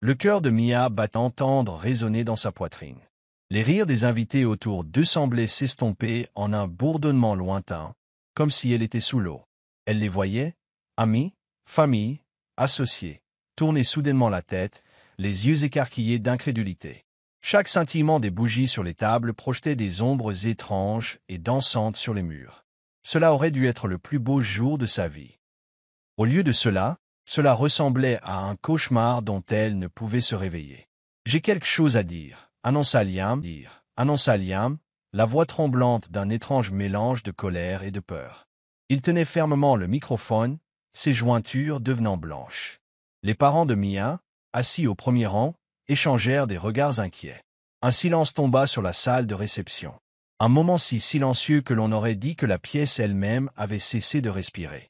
Le cœur de Mia battant tendre résonnait dans sa poitrine. Les rires des invités autour d'eux semblaient s'estomper en un bourdonnement lointain, comme si elle était sous l'eau. Elle les voyait, amis, famille, associés, tourner soudainement la tête, les yeux écarquillés d'incrédulité. Chaque scintillement des bougies sur les tables projetait des ombres étranges et dansantes sur les murs. Cela aurait dû être le plus beau jour de sa vie. Au lieu de cela, cela ressemblait à un cauchemar dont elle ne pouvait se réveiller. « J'ai quelque chose à dire », annonça Liam, la voix tremblante d'un étrange mélange de colère et de peur. Il tenait fermement le microphone, ses jointures devenant blanches. Les parents de Mia, assis au premier rang, échangèrent des regards inquiets. Un silence tomba sur la salle de réception. Un moment si silencieux que l'on aurait dit que la pièce elle-même avait cessé de respirer.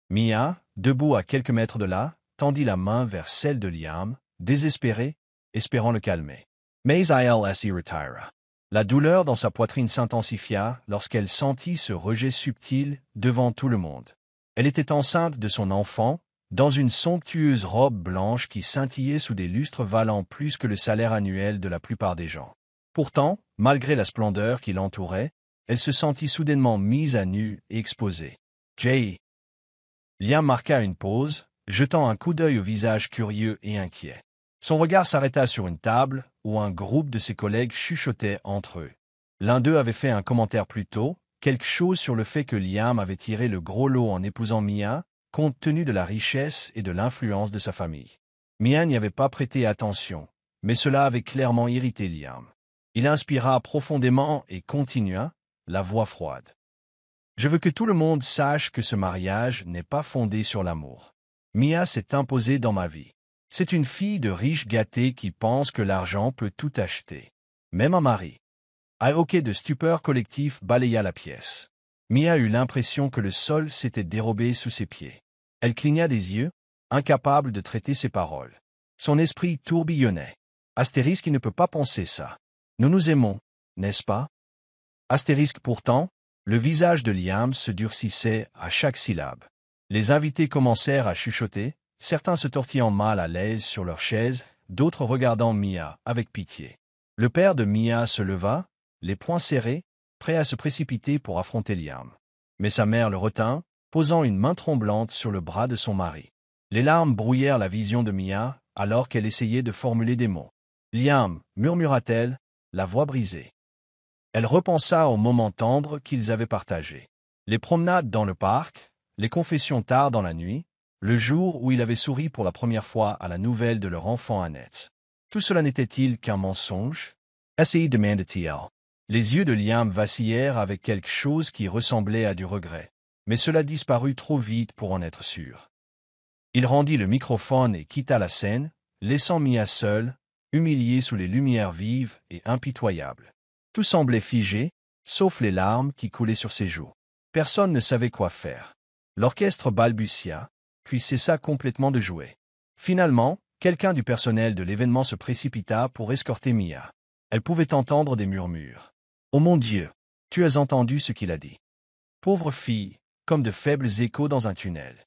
Mia, debout à quelques mètres de là, tendit la main vers celle de Liam, désespérée, espérant le calmer. Mais il s'y retira. La douleur dans sa poitrine s'intensifia lorsqu'elle sentit ce rejet subtil devant tout le monde. Elle était enceinte de son enfant, dans une somptueuse robe blanche qui scintillait sous des lustres valant plus que le salaire annuel de la plupart des gens. Pourtant, malgré la splendeur qui l'entourait, elle se sentit soudainement mise à nu et exposée. « Jay !» Liam marqua une pause, jetant un coup d'œil au visage curieux et inquiet. Son regard s'arrêta sur une table où un groupe de ses collègues chuchotait entre eux. L'un d'eux avait fait un commentaire plus tôt, quelque chose sur le fait que Liam avait tiré le gros lot en épousant Mia, compte tenu de la richesse et de l'influence de sa famille. Mia n'y avait pas prêté attention, mais cela avait clairement irrité Liam. Il inspira profondément et continua, la voix froide. « Je veux que tout le monde sache que ce mariage n'est pas fondé sur l'amour. Mia s'est imposée dans ma vie. C'est une fille de riche gâté qui pense que l'argent peut tout acheter. Même un mari. » Un hoquet de stupeur collectif balaya la pièce. Mia eut l'impression que le sol s'était dérobé sous ses pieds. Elle cligna des yeux, incapable de traiter ses paroles. Son esprit tourbillonnait. Astérisque ne peut pas penser ça. Nous nous aimons, n'est-ce pas? Astérisque pourtant, le visage de Liam se durcissait à chaque syllabe. Les invités commencèrent à chuchoter, certains se tortillant mal à l'aise sur leur chaise, d'autres regardant Mia avec pitié. Le père de Mia se leva, les poings serrés, prêt à se précipiter pour affronter Liam. Mais sa mère le retint, posant une main tremblante sur le bras de son mari. Les larmes brouillèrent la vision de Mia, alors qu'elle essayait de formuler des mots. « Liam » murmura-t-elle, la voix brisée. Elle repensa aux moments tendres qu'ils avaient partagés. Les promenades dans le parc, les confessions tard dans la nuit, le jour où il avait souri pour la première fois à la nouvelle de leur enfant Annette. Tout cela n'était-il qu'un mensonge? Essayez demanda-t-il. Les yeux de Liam vacillèrent avec quelque chose qui ressemblait à du regret, mais cela disparut trop vite pour en être sûr. Il rendit le microphone et quitta la scène, laissant Mia seule, humiliée sous les lumières vives et impitoyables. Tout semblait figé, sauf les larmes qui coulaient sur ses joues. Personne ne savait quoi faire. L'orchestre balbutia, puis cessa complètement de jouer. Finalement, quelqu'un du personnel de l'événement se précipita pour escorter Mia. Elle pouvait entendre des murmures. « Oh mon Dieu, tu as entendu ce qu'il a dit. » Pauvre fille, comme de faibles échos dans un tunnel.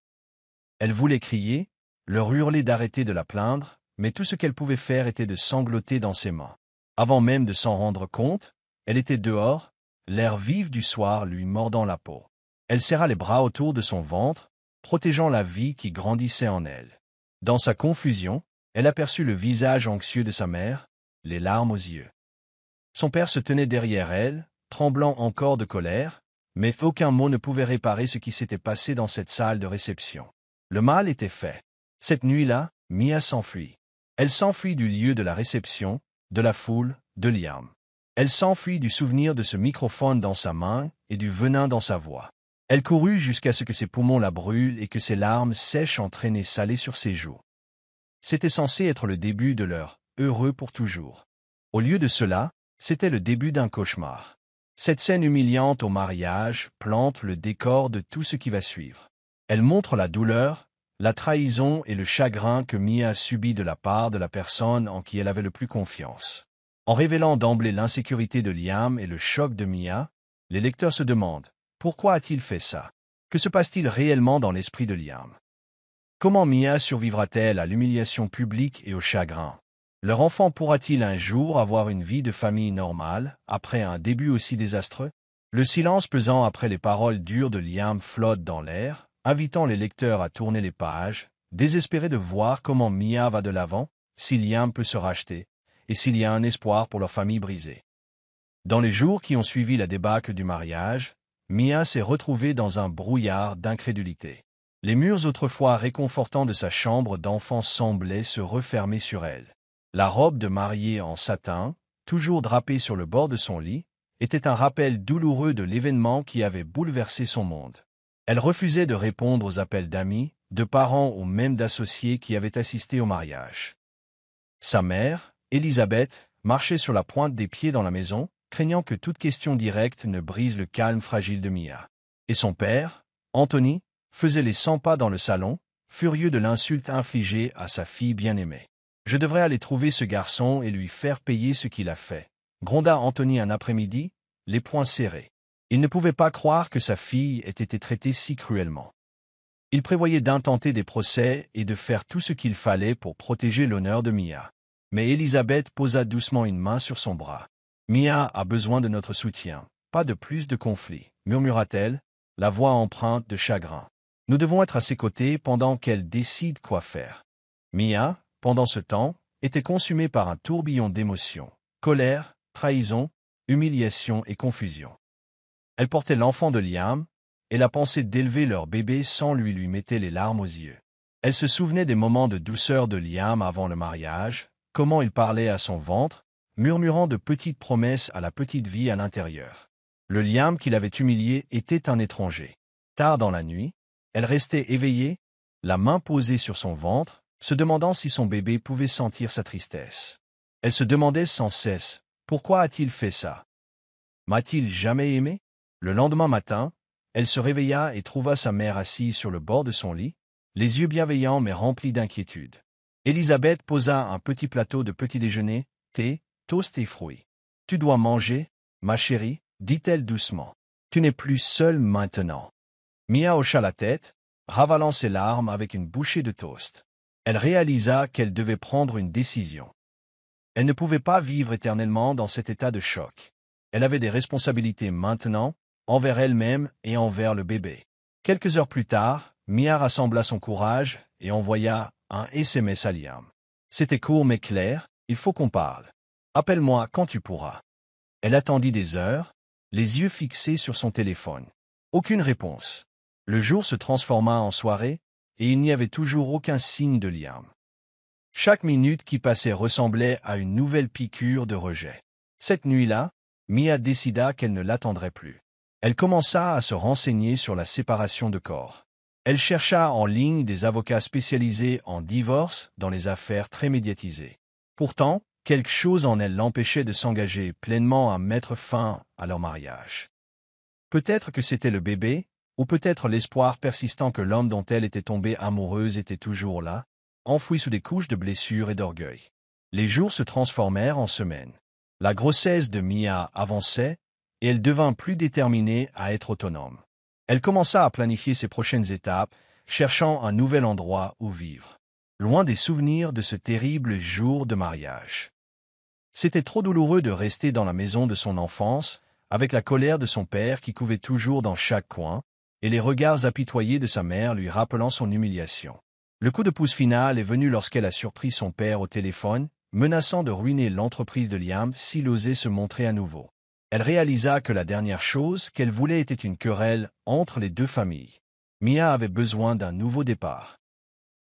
Elle voulait crier, leur hurler d'arrêter de la plaindre, mais tout ce qu'elle pouvait faire était de sangloter dans ses mains. Avant même de s'en rendre compte, elle était dehors, l'air vif du soir lui mordant la peau. Elle serra les bras autour de son ventre, protégeant la vie qui grandissait en elle. Dans sa confusion, elle aperçut le visage anxieux de sa mère, les larmes aux yeux. Son père se tenait derrière elle, tremblant encore de colère, mais aucun mot ne pouvait réparer ce qui s'était passé dans cette salle de réception. Le mal était fait. Cette nuit-là, Mia s'enfuit. Elle s'enfuit du lieu de la réception, de la foule, de Liam. Elle s'enfuit du souvenir de ce microphone dans sa main et du venin dans sa voix. Elle courut jusqu'à ce que ses poumons la brûlent et que ses larmes sèches entraînaient salées sur ses joues. C'était censé être le début de leur « heureux pour toujours ». Au lieu de cela, c'était le début d'un cauchemar. Cette scène humiliante au mariage plante le décor de tout ce qui va suivre. Elle montre la douleur, la trahison et le chagrin que Mia a subi de la part de la personne en qui elle avait le plus confiance. En révélant d'emblée l'insécurité de Liam et le choc de Mia, les lecteurs se demandent « Pourquoi a-t-il fait ça? Que se passe-t-il réellement dans l'esprit de Liam ?» Comment Mia survivra-t-elle à l'humiliation publique et au chagrin? Leur enfant pourra-t-il un jour avoir une vie de famille normale, après un début aussi désastreux? Le silence pesant après les paroles dures de Liam flotte dans l'air, invitant les lecteurs à tourner les pages, désespérés de voir comment Mia va de l'avant, si Liam peut se racheter, et s'il y a un espoir pour leur famille brisée. Dans les jours qui ont suivi la débâcle du mariage, Mia s'est retrouvée dans un brouillard d'incrédulité. Les murs autrefois réconfortants de sa chambre d'enfant semblaient se refermer sur elle. La robe de mariée en satin, toujours drapée sur le bord de son lit, était un rappel douloureux de l'événement qui avait bouleversé son monde. Elle refusait de répondre aux appels d'amis, de parents ou même d'associés qui avaient assisté au mariage. Sa mère, Elisabeth, marchait sur la pointe des pieds dans la maison, craignant que toute question directe ne brise le calme fragile de Mia. Et son père, Anthony, faisait les 100 pas dans le salon, furieux de l'insulte infligée à sa fille bien-aimée. « Je devrais aller trouver ce garçon et lui faire payer ce qu'il a fait », gronda Anthony un après-midi, les poings serrés. Il ne pouvait pas croire que sa fille ait été traitée si cruellement. Il prévoyait d'intenter des procès et de faire tout ce qu'il fallait pour protéger l'honneur de Mia. Mais Elisabeth posa doucement une main sur son bras. « Mia a besoin de notre soutien, pas de plus de conflits, murmura-t-elle, la voix empreinte de chagrin. Nous devons être à ses côtés pendant qu'elle décide quoi faire. Mia, pendant ce temps, était consumée par un tourbillon d'émotions, colère, trahison, humiliation et confusion. Elle portait l'enfant de Liam, et la pensée d'élever leur bébé sans lui mettait les larmes aux yeux. Elle se souvenait des moments de douceur de Liam avant le mariage, comment il parlait à son ventre, murmurant de petites promesses à la petite vie à l'intérieur. Le Liam qui l'avait humilié était un étranger. Tard dans la nuit, elle restait éveillée, la main posée sur son ventre, se demandant si son bébé pouvait sentir sa tristesse. Elle se demandait sans cesse, pourquoi a-t-il fait ça? M'a-t-il jamais aimé? Le lendemain matin, elle se réveilla et trouva sa mère assise sur le bord de son lit, les yeux bienveillants mais remplis d'inquiétude. Elisabeth posa un petit plateau de petit déjeuner, thé, toast et fruits. « Tu dois manger, ma chérie, dit-elle doucement. Tu n'es plus seule maintenant. » Mia hocha la tête, ravalant ses larmes avec une bouchée de toast. Elle réalisa qu'elle devait prendre une décision. Elle ne pouvait pas vivre éternellement dans cet état de choc. Elle avait des responsabilités maintenant, envers elle-même et envers le bébé. Quelques heures plus tard, Mia rassembla son courage et envoya un SMS à Liam. C'était court mais clair, il faut qu'on parle. Appelle-moi quand tu pourras. Elle attendit des heures, les yeux fixés sur son téléphone. Aucune réponse. Le jour se transforma en soirée, et il n'y avait toujours aucun signe de Liam. Chaque minute qui passait ressemblait à une nouvelle piqûre de rejet. Cette nuit-là, Mia décida qu'elle ne l'attendrait plus. Elle commença à se renseigner sur la séparation de corps. Elle chercha en ligne des avocats spécialisés en divorce dans les affaires très médiatisées. Pourtant, quelque chose en elle l'empêchait de s'engager pleinement à mettre fin à leur mariage. Peut-être que c'était le bébé, ou peut-être l'espoir persistant que l'homme dont elle était tombée amoureuse était toujours là, enfoui sous des couches de blessures et d'orgueil. Les jours se transformèrent en semaines. La grossesse de Mia avançait, et elle devint plus déterminée à être autonome. Elle commença à planifier ses prochaines étapes, cherchant un nouvel endroit où vivre, loin des souvenirs de ce terrible jour de mariage. C'était trop douloureux de rester dans la maison de son enfance, avec la colère de son père qui couvait toujours dans chaque coin, et les regards apitoyés de sa mère lui rappelant son humiliation. Le coup de pouce final est venu lorsqu'elle a surpris son père au téléphone, menaçant de ruiner l'entreprise de Liam s'il osait se montrer à nouveau. Elle réalisa que la dernière chose qu'elle voulait était une querelle entre les deux familles. Mia avait besoin d'un nouveau départ.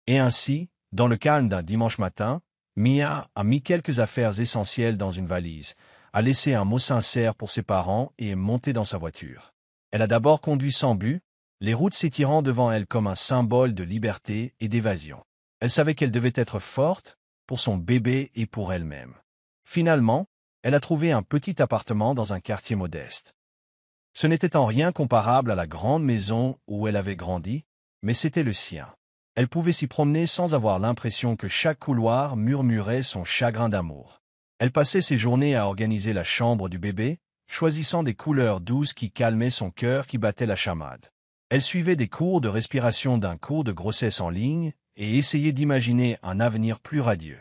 Et ainsi, dans le calme d'un dimanche matin, Mia a mis quelques affaires essentielles dans une valise, a laissé un mot sincère pour ses parents et est montée dans sa voiture. Elle a d'abord conduit sans but, les routes s'étirant devant elle comme un symbole de liberté et d'évasion. Elle savait qu'elle devait être forte, pour son bébé et pour elle-même. Finalement, elle a trouvé un petit appartement dans un quartier modeste. Ce n'était en rien comparable à la grande maison où elle avait grandi, mais c'était le sien. Elle pouvait s'y promener sans avoir l'impression que chaque couloir murmurait son chagrin d'amour. Elle passait ses journées à organiser la chambre du bébé, choisissant des couleurs douces qui calmaient son cœur qui battait la chamade. Elle suivait des cours de respiration d'un cours de grossesse en ligne et essayait d'imaginer un avenir plus radieux.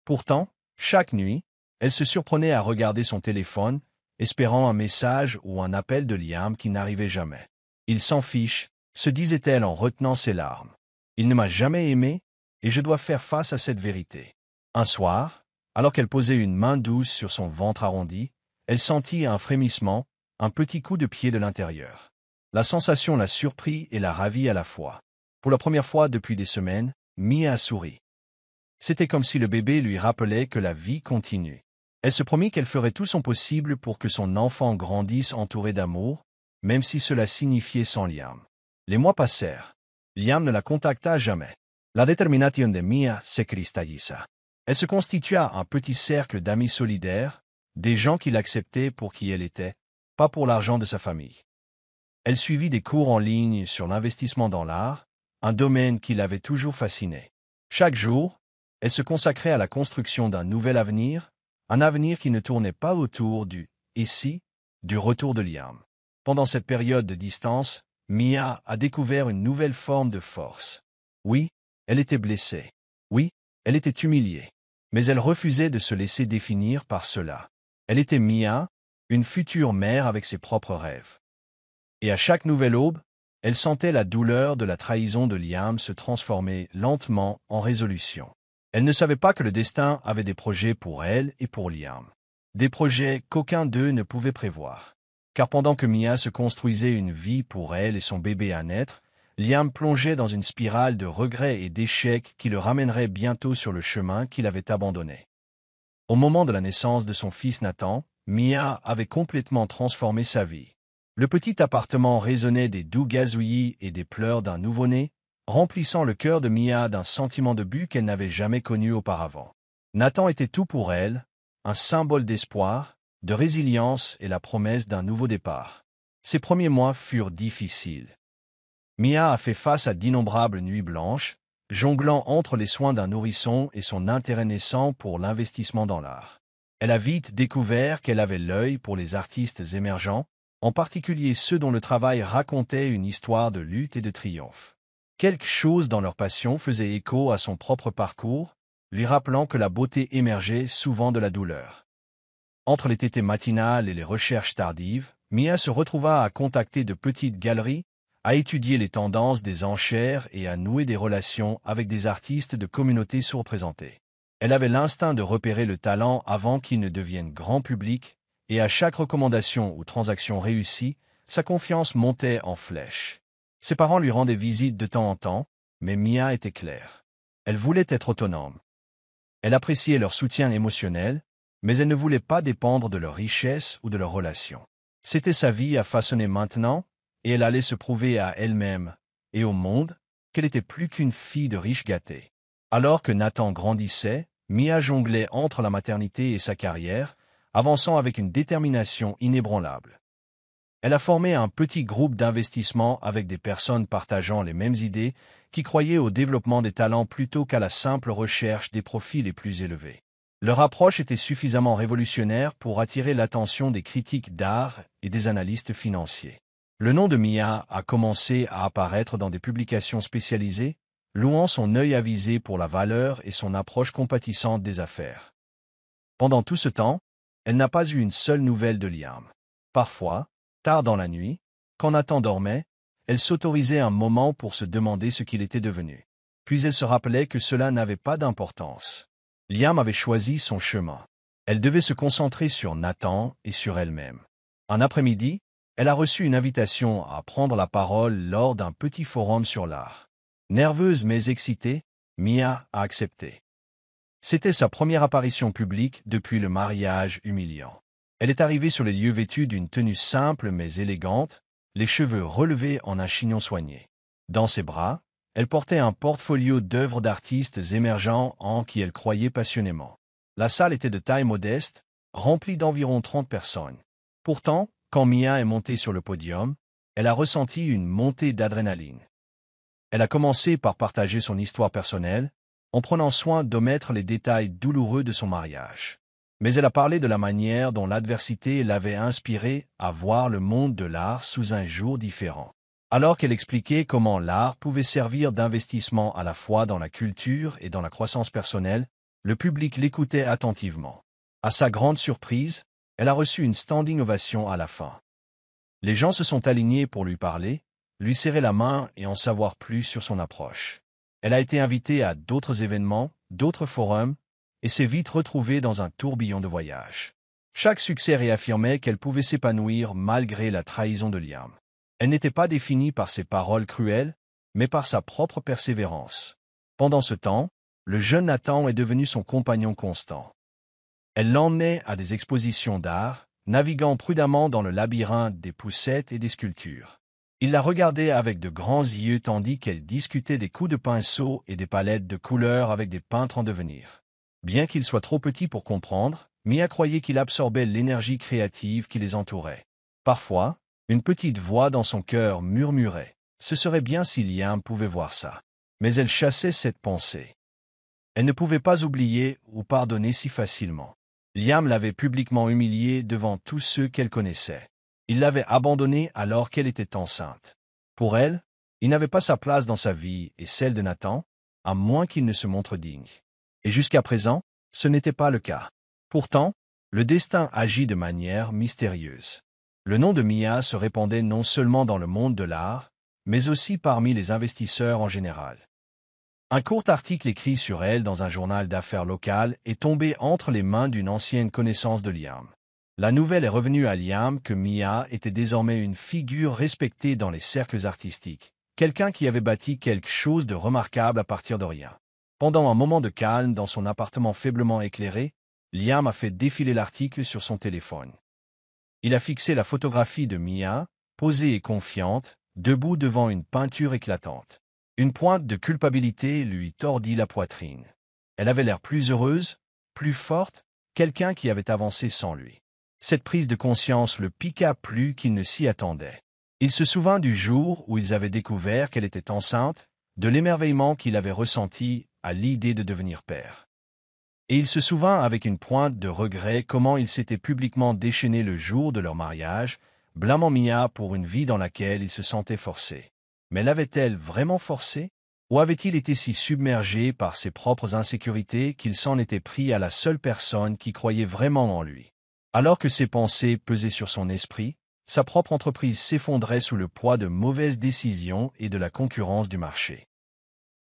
Pourtant, chaque nuit, elle se surprenait à regarder son téléphone, espérant un message ou un appel de Liam qui n'arrivait jamais. Il s'en fiche, se disait-elle en retenant ses larmes. Il ne m'a jamais aimé, et je dois faire face à cette vérité. Un soir, alors qu'elle posait une main douce sur son ventre arrondi, elle sentit un frémissement, un petit coup de pied de l'intérieur. La sensation la surprit et la ravit à la fois. Pour la première fois depuis des semaines, Mia sourit. C'était comme si le bébé lui rappelait que la vie continue. Elle se promit qu'elle ferait tout son possible pour que son enfant grandisse entouré d'amour, même si cela signifiait sans Liam. Les mois passèrent. Liam ne la contacta jamais. La détermination de Mia se cristalliza. Elle se constitua un petit cercle d'amis solidaires, des gens qui l'acceptaient pour qui elle était, pas pour l'argent de sa famille. Elle suivit des cours en ligne sur l'investissement dans l'art, un domaine qui l'avait toujours fasciné. Chaque jour, elle se consacrait à la construction d'un nouvel avenir, un avenir qui ne tournait pas autour du « et si » du retour de Liam. Pendant cette période de distance, Mia a découvert une nouvelle forme de force. Oui, elle était blessée. Oui, elle était humiliée. Mais elle refusait de se laisser définir par cela. Elle était Mia, une future mère avec ses propres rêves. Et à chaque nouvelle aube, elle sentait la douleur de la trahison de Liam se transformer lentement en résolution. Elle ne savait pas que le destin avait des projets pour elle et pour Liam. Des projets qu'aucun d'eux ne pouvait prévoir. Car pendant que Mia se construisait une vie pour elle et son bébé à naître, Liam plongeait dans une spirale de regrets et d'échecs qui le ramènerait bientôt sur le chemin qu'il avait abandonné. Au moment de la naissance de son fils Nathan, Mia avait complètement transformé sa vie. Le petit appartement résonnait des doux gazouillis et des pleurs d'un nouveau-né, remplissant le cœur de Mia d'un sentiment de but qu'elle n'avait jamais connu auparavant. Nathan était tout pour elle, un symbole d'espoir, de résilience et la promesse d'un nouveau départ. Ses premiers mois furent difficiles. Mia a fait face à d'innombrables nuits blanches, jonglant entre les soins d'un nourrisson et son intérêt naissant pour l'investissement dans l'art. Elle a vite découvert qu'elle avait l'œil pour les artistes émergents, en particulier ceux dont le travail racontait une histoire de lutte et de triomphe. Quelque chose dans leur passion faisait écho à son propre parcours, lui rappelant que la beauté émergeait souvent de la douleur. Entre les tétées matinales et les recherches tardives, Mia se retrouva à contacter de petites galeries, à étudier les tendances des enchères et à nouer des relations avec des artistes de communautés sous-représentées. Elle avait l'instinct de repérer le talent avant qu'il ne devienne grand public, et à chaque recommandation ou transaction réussie, sa confiance montait en flèche. Ses parents lui rendaient visite de temps en temps, mais Mia était claire. Elle voulait être autonome. Elle appréciait leur soutien émotionnel, mais elle ne voulait pas dépendre de leur richesse ou de leurs relations. C'était sa vie à façonner maintenant, et elle allait se prouver à elle-même et au monde qu'elle était plus qu'une fille de riches gâtés. Alors que Nathan grandissait, Mia jonglait entre la maternité et sa carrière, avançant avec une détermination inébranlable. Elle a formé un petit groupe d'investissement avec des personnes partageant les mêmes idées, qui croyaient au développement des talents plutôt qu'à la simple recherche des profits les plus élevés. Leur approche était suffisamment révolutionnaire pour attirer l'attention des critiques d'art et des analystes financiers. Le nom de Mia a commencé à apparaître dans des publications spécialisées, louant son œil avisé pour la valeur et son approche compatissante des affaires. Pendant tout ce temps, elle n'a pas eu une seule nouvelle de Liam. Parfois, tard dans la nuit, quand Nathan dormait, elle s'autorisait un moment pour se demander ce qu'il était devenu. Puis elle se rappelait que cela n'avait pas d'importance. Liam avait choisi son chemin. Elle devait se concentrer sur Nathan et sur elle-même. Un après-midi, elle a reçu une invitation à prendre la parole lors d'un petit forum sur l'art. Nerveuse mais excitée, Mia a accepté. C'était sa première apparition publique depuis le mariage humiliant. Elle est arrivée sur les lieux vêtue d'une tenue simple mais élégante, les cheveux relevés en un chignon soigné. Dans ses bras, elle portait un portfolio d'œuvres d'artistes émergents en qui elle croyait passionnément. La salle était de taille modeste, remplie d'environ 30 personnes. Pourtant, quand Mia est montée sur le podium, elle a ressenti une montée d'adrénaline. Elle a commencé par partager son histoire personnelle, en prenant soin d'omettre les détails douloureux de son mariage. Mais elle a parlé de la manière dont l'adversité l'avait inspirée à voir le monde de l'art sous un jour différent. Alors qu'elle expliquait comment l'art pouvait servir d'investissement à la fois dans la culture et dans la croissance personnelle, le public l'écoutait attentivement. À sa grande surprise, elle a reçu une standing ovation à la fin. Les gens se sont alignés pour lui parler, lui serrer la main et en savoir plus sur son approche. Elle a été invitée à d'autres événements, d'autres forums, et s'est vite retrouvée dans un tourbillon de voyages. Chaque succès réaffirmait qu'elle pouvait s'épanouir malgré la trahison de Liam. Elle n'était pas définie par ses paroles cruelles, mais par sa propre persévérance. Pendant ce temps, le jeune Nathan est devenu son compagnon constant. Elle l'emmenait à des expositions d'art, naviguant prudemment dans le labyrinthe des poussettes et des sculptures. Il la regardait avec de grands yeux tandis qu'elle discutait des coups de pinceau et des palettes de couleurs avec des peintres en devenir. Bien qu'il soit trop petit pour comprendre, Mia croyait qu'il absorbait l'énergie créative qui les entourait. Parfois, une petite voix dans son cœur murmurait « Ce serait bien si Liam pouvait voir ça ». Mais elle chassait cette pensée. Elle ne pouvait pas oublier ou pardonner si facilement. Liam l'avait publiquement humiliée devant tous ceux qu'elle connaissait. Il l'avait abandonnée alors qu'elle était enceinte. Pour elle, il n'avait pas sa place dans sa vie et celle de Nathan, à moins qu'il ne se montre digne. Et jusqu'à présent, ce n'était pas le cas. Pourtant, le destin agit de manière mystérieuse. Le nom de Mia se répandait non seulement dans le monde de l'art, mais aussi parmi les investisseurs en général. Un court article écrit sur elle dans un journal d'affaires local est tombé entre les mains d'une ancienne connaissance de Liam. La nouvelle est revenue à Liam que Mia était désormais une figure respectée dans les cercles artistiques, quelqu'un qui avait bâti quelque chose de remarquable à partir de rien. Pendant un moment de calme dans son appartement faiblement éclairé, Liam a fait défiler l'article sur son téléphone. Il a fixé la photographie de Mia, posée et confiante, debout devant une peinture éclatante. Une pointe de culpabilité lui tordit la poitrine. Elle avait l'air plus heureuse, plus forte, quelqu'un qui avait avancé sans lui. Cette prise de conscience le piqua plus qu'il ne s'y attendait. Il se souvint du jour où ils avaient découvert qu'elle était enceinte, de l'émerveillement qu'il avait ressenti à l'idée de devenir père. Et il se souvint avec une pointe de regret comment il s'était publiquement déchaîné le jour de leur mariage, blâmant Mia pour une vie dans laquelle il se sentait forcé. Mais l'avait-elle vraiment forcé? Ou avait-il été si submergé par ses propres insécurités qu'il s'en était pris à la seule personne qui croyait vraiment en lui? Alors que ses pensées pesaient sur son esprit, sa propre entreprise s'effondrait sous le poids de mauvaises décisions et de la concurrence du marché.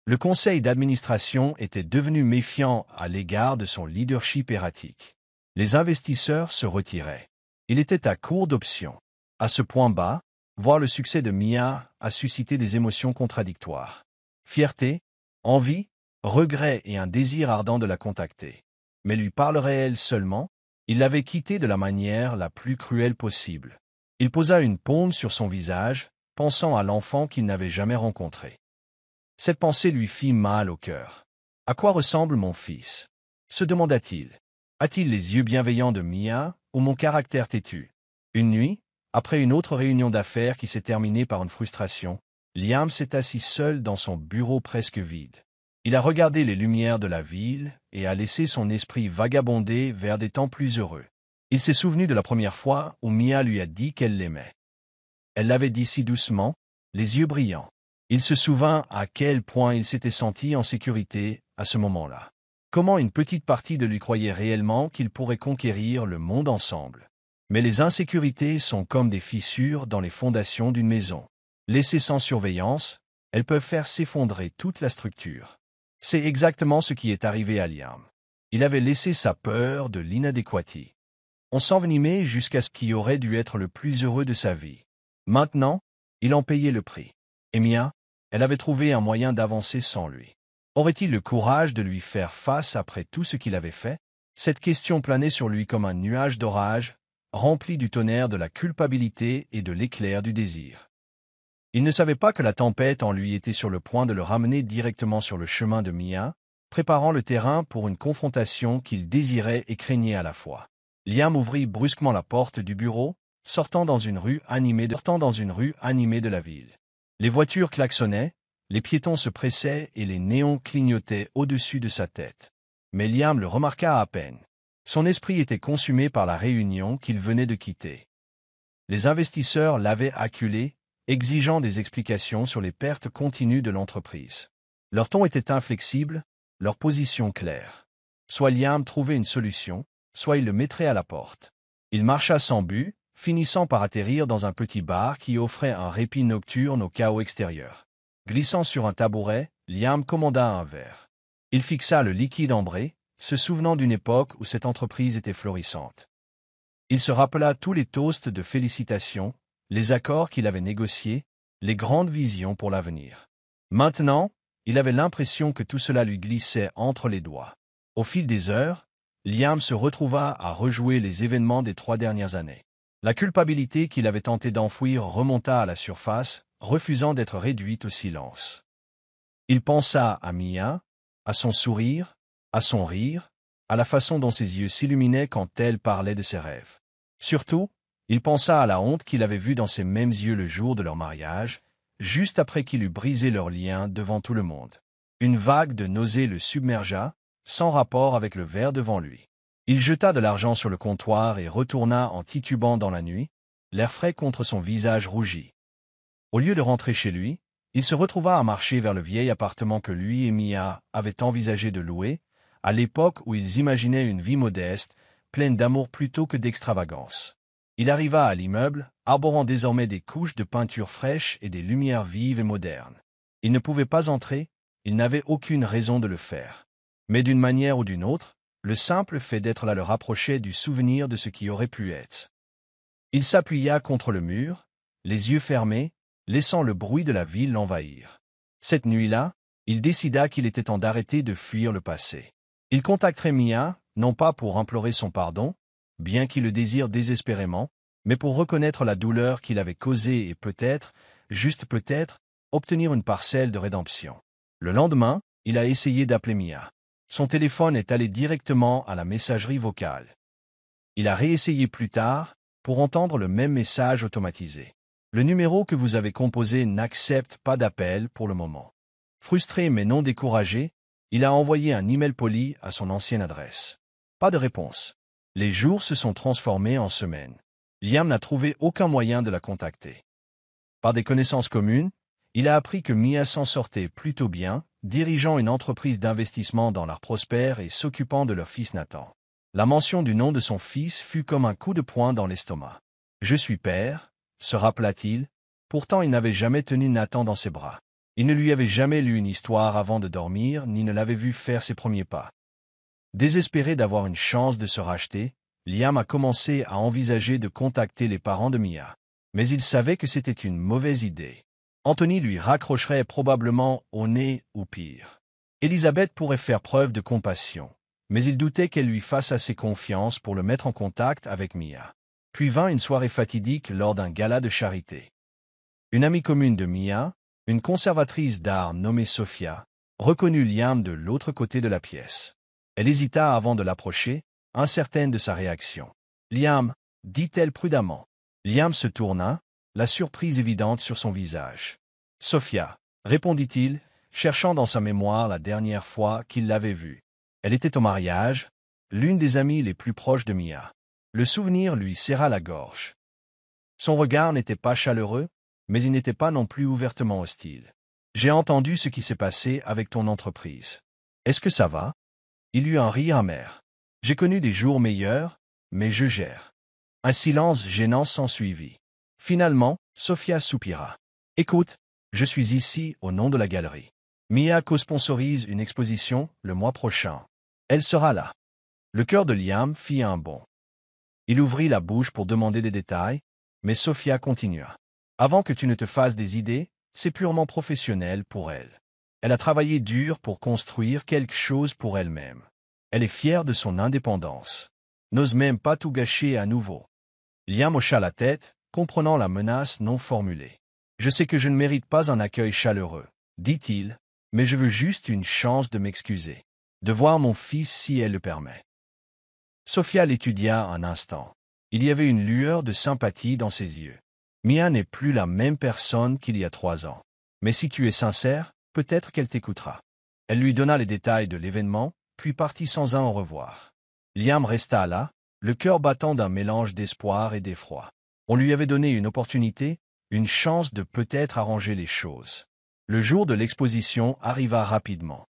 Le conseil d'administration était devenu méfiant à l'égard de son leadership erratique. Les investisseurs se retiraient. Il était à court d'options. À ce point bas, voir le succès de Mia a suscité des émotions contradictoires. Fierté, envie, regret et un désir ardent de la contacter. Mais lui parlerait-elle seulement? Il l'avait quittée de la manière la plus cruelle possible. Il posa une paume sur son visage, pensant à l'enfant qu'il n'avait jamais rencontré. Cette pensée lui fit mal au cœur. « À quoi ressemble mon fils ?» se demanda-t-il. « A-t-il les yeux bienveillants de Mia ou mon caractère têtu ?» Une nuit, après une autre réunion d'affaires qui s'est terminée par une frustration, Liam s'est assis seul dans son bureau presque vide. Il a regardé les lumières de la ville et a laissé son esprit vagabonder vers des temps plus heureux. Il s'est souvenu de la première fois où Mia lui a dit qu'elle l'aimait. Elle l'avait dit si doucement, les yeux brillants. Il se souvint à quel point il s'était senti en sécurité à ce moment-là. Comment une petite partie de lui croyait réellement qu'ils pourraient conquérir le monde ensemble. Mais les insécurités sont comme des fissures dans les fondations d'une maison. Laissées sans surveillance, elles peuvent faire s'effondrer toute la structure. C'est exactement ce qui est arrivé à Liam. Il avait laissé sa peur de l'inadéquatie. On s'envenimait jusqu'à ce qui aurait dû être le plus heureux de sa vie. Maintenant, il en payait le prix. Et Mia, elle avait trouvé un moyen d'avancer sans lui. Aurait-il le courage de lui faire face après tout ce qu'il avait fait? Cette question planait sur lui comme un nuage d'orage, rempli du tonnerre de la culpabilité et de l'éclair du désir. Il ne savait pas que la tempête en lui était sur le point de le ramener directement sur le chemin de Mia, préparant le terrain pour une confrontation qu'il désirait et craignait à la fois. Liam ouvrit brusquement la porte du bureau, sortant dans une rue animée de la ville. Les voitures klaxonnaient, les piétons se pressaient et les néons clignotaient au-dessus de sa tête. Mais Liam le remarqua à peine. Son esprit était consumé par la réunion qu'il venait de quitter. Les investisseurs l'avaient acculé, exigeant des explications sur les pertes continues de l'entreprise. Leur ton était inflexible, leur position claire. Soit Liam trouvait une solution, soit il le mettrait à la porte. Il marcha sans but, finissant par atterrir dans un petit bar qui offrait un répit nocturne au chaos extérieur. Glissant sur un tabouret, Liam commanda un verre. Il fixa le liquide ambré, se souvenant d'une époque où cette entreprise était florissante. Il se rappela tous les toasts de félicitations, les accords qu'il avait négociés, les grandes visions pour l'avenir. Maintenant, il avait l'impression que tout cela lui glissait entre les doigts. Au fil des heures, Liam se retrouva à rejouer les événements des 3 dernières années. La culpabilité qu'il avait tenté d'enfouir remonta à la surface, refusant d'être réduite au silence. Il pensa à Mia, à son sourire, à son rire, à la façon dont ses yeux s'illuminaient quand elle parlait de ses rêves. Surtout, il pensa à la honte qu'il avait vue dans ses mêmes yeux le jour de leur mariage, juste après qu'il eut brisé leur lien devant tout le monde. Une vague de nausée le submergea, sans rapport avec le verre devant lui. Il jeta de l'argent sur le comptoir et retourna en titubant dans la nuit, l'air frais contre son visage rougi. Au lieu de rentrer chez lui, il se retrouva à marcher vers le vieil appartement que lui et Mia avaient envisagé de louer, à l'époque où ils imaginaient une vie modeste, pleine d'amour plutôt que d'extravagance. Il arriva à l'immeuble, arborant désormais des couches de peinture fraîche et des lumières vives et modernes. Il ne pouvait pas entrer, il n'avait aucune raison de le faire. Mais d'une manière ou d'une autre, le simple fait d'être là le rapprochait du souvenir de ce qui aurait pu être. Il s'appuya contre le mur, les yeux fermés, laissant le bruit de la ville l'envahir. Cette nuit-là, il décida qu'il était temps d'arrêter de fuir le passé. Il contacterait Mia, non pas pour implorer son pardon, bien qu'il le désire désespérément, mais pour reconnaître la douleur qu'il avait causée et peut-être, juste peut-être, obtenir une parcelle de rédemption. Le lendemain, il a essayé d'appeler Mia. Son téléphone est allé directement à la messagerie vocale. Il a réessayé plus tard, pour entendre le même message automatisé. Le numéro que vous avez composé n'accepte pas d'appel pour le moment. Frustré mais non découragé, il a envoyé un email poli à son ancienne adresse. Pas de réponse. Les jours se sont transformés en semaines. Liam n'a trouvé aucun moyen de la contacter. Par des connaissances communes, il a appris que Mia s'en sortait plutôt bien, dirigeant une entreprise d'investissement dans l'art prospère et s'occupant de leur fils Nathan. La mention du nom de son fils fut comme un coup de poing dans l'estomac. « Je suis père », se rappela-t-il, pourtant il n'avait jamais tenu Nathan dans ses bras. Il ne lui avait jamais lu une histoire avant de dormir, ni ne l'avait vu faire ses premiers pas. Désespéré d'avoir une chance de se racheter, Liam a commencé à envisager de contacter les parents de Mia. Mais il savait que c'était une mauvaise idée. Anthony lui raccrocherait probablement au nez ou pire. Elisabeth pourrait faire preuve de compassion, mais il doutait qu'elle lui fasse assez confiance pour le mettre en contact avec Mia. Puis vint une soirée fatidique lors d'un gala de charité. Une amie commune de Mia, une conservatrice d'art nommée Sophia, reconnut Liam de l'autre côté de la pièce. Elle hésita avant de l'approcher, incertaine de sa réaction. « Liam » dit-elle prudemment. Liam se tourna, la surprise évidente sur son visage. « Sophia » répondit-il, cherchant dans sa mémoire la dernière fois qu'il l'avait vue. Elle était au mariage, l'une des amies les plus proches de Mia. Le souvenir lui serra la gorge. Son regard n'était pas chaleureux, mais il n'était pas non plus ouvertement hostile. « J'ai entendu ce qui s'est passé avec ton entreprise. Est-ce que ça va ?» Il eut un rire amer. « J'ai connu des jours meilleurs, mais je gère. » Un silence gênant s'ensuivit. Finalement, Sophia soupira. « Écoute, je suis ici au nom de la galerie. Mia co-sponsorise une exposition le mois prochain. Elle sera là. » Le cœur de Liam fit un bond. Il ouvrit la bouche pour demander des détails, mais Sophia continua. « Avant que tu ne te fasses des idées, c'est purement professionnel pour elle. Elle a travaillé dur pour construire quelque chose pour elle-même. Elle est fière de son indépendance. N'ose même pas tout gâcher à nouveau. » Liam hocha la tête, comprenant la menace non formulée. « Je sais que je ne mérite pas un accueil chaleureux, dit-il, mais je veux juste une chance de m'excuser, de voir mon fils si elle le permet. » Sophia l'étudia un instant. Il y avait une lueur de sympathie dans ses yeux. « Mia n'est plus la même personne qu'il y a 3 ans. Mais si tu es sincère, peut-être qu'elle t'écoutera. » Elle lui donna les détails de l'événement, puis partit sans un au revoir. Liam resta là, le cœur battant d'un mélange d'espoir et d'effroi. On lui avait donné une opportunité, une chance de peut-être arranger les choses. Le jour de l'exposition arriva rapidement.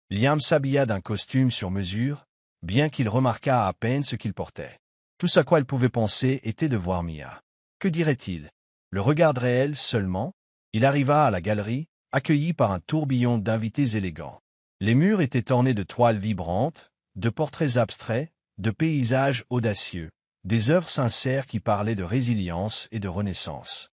Liam s'habilla d'un costume sur mesure, bien qu'il remarquât à peine ce qu'il portait. Tout ce à quoi il pouvait penser était de voir Mia. Que dirait-il? Le regarderait-elle seulement? Il arriva à la galerie, accueilli par un tourbillon d'invités élégants. Les murs étaient ornés de toiles vibrantes, de portraits abstraits, de paysages audacieux, des œuvres sincères qui parlaient de résilience et de renaissance.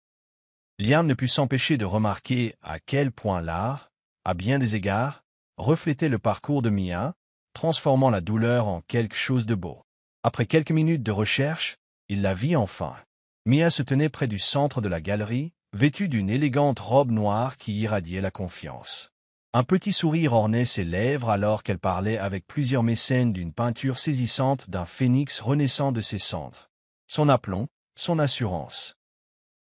Liam ne put s'empêcher de remarquer à quel point l'art, à bien des égards, reflétait le parcours de Mia, transformant la douleur en quelque chose de beau. Après quelques minutes de recherche, il la vit enfin. Mia se tenait près du centre de la galerie, vêtue d'une élégante robe noire qui irradiait la confiance. Un petit sourire ornait ses lèvres alors qu'elle parlait avec plusieurs mécènes d'une peinture saisissante d'un phénix renaissant de ses cendres. Son aplomb, son assurance.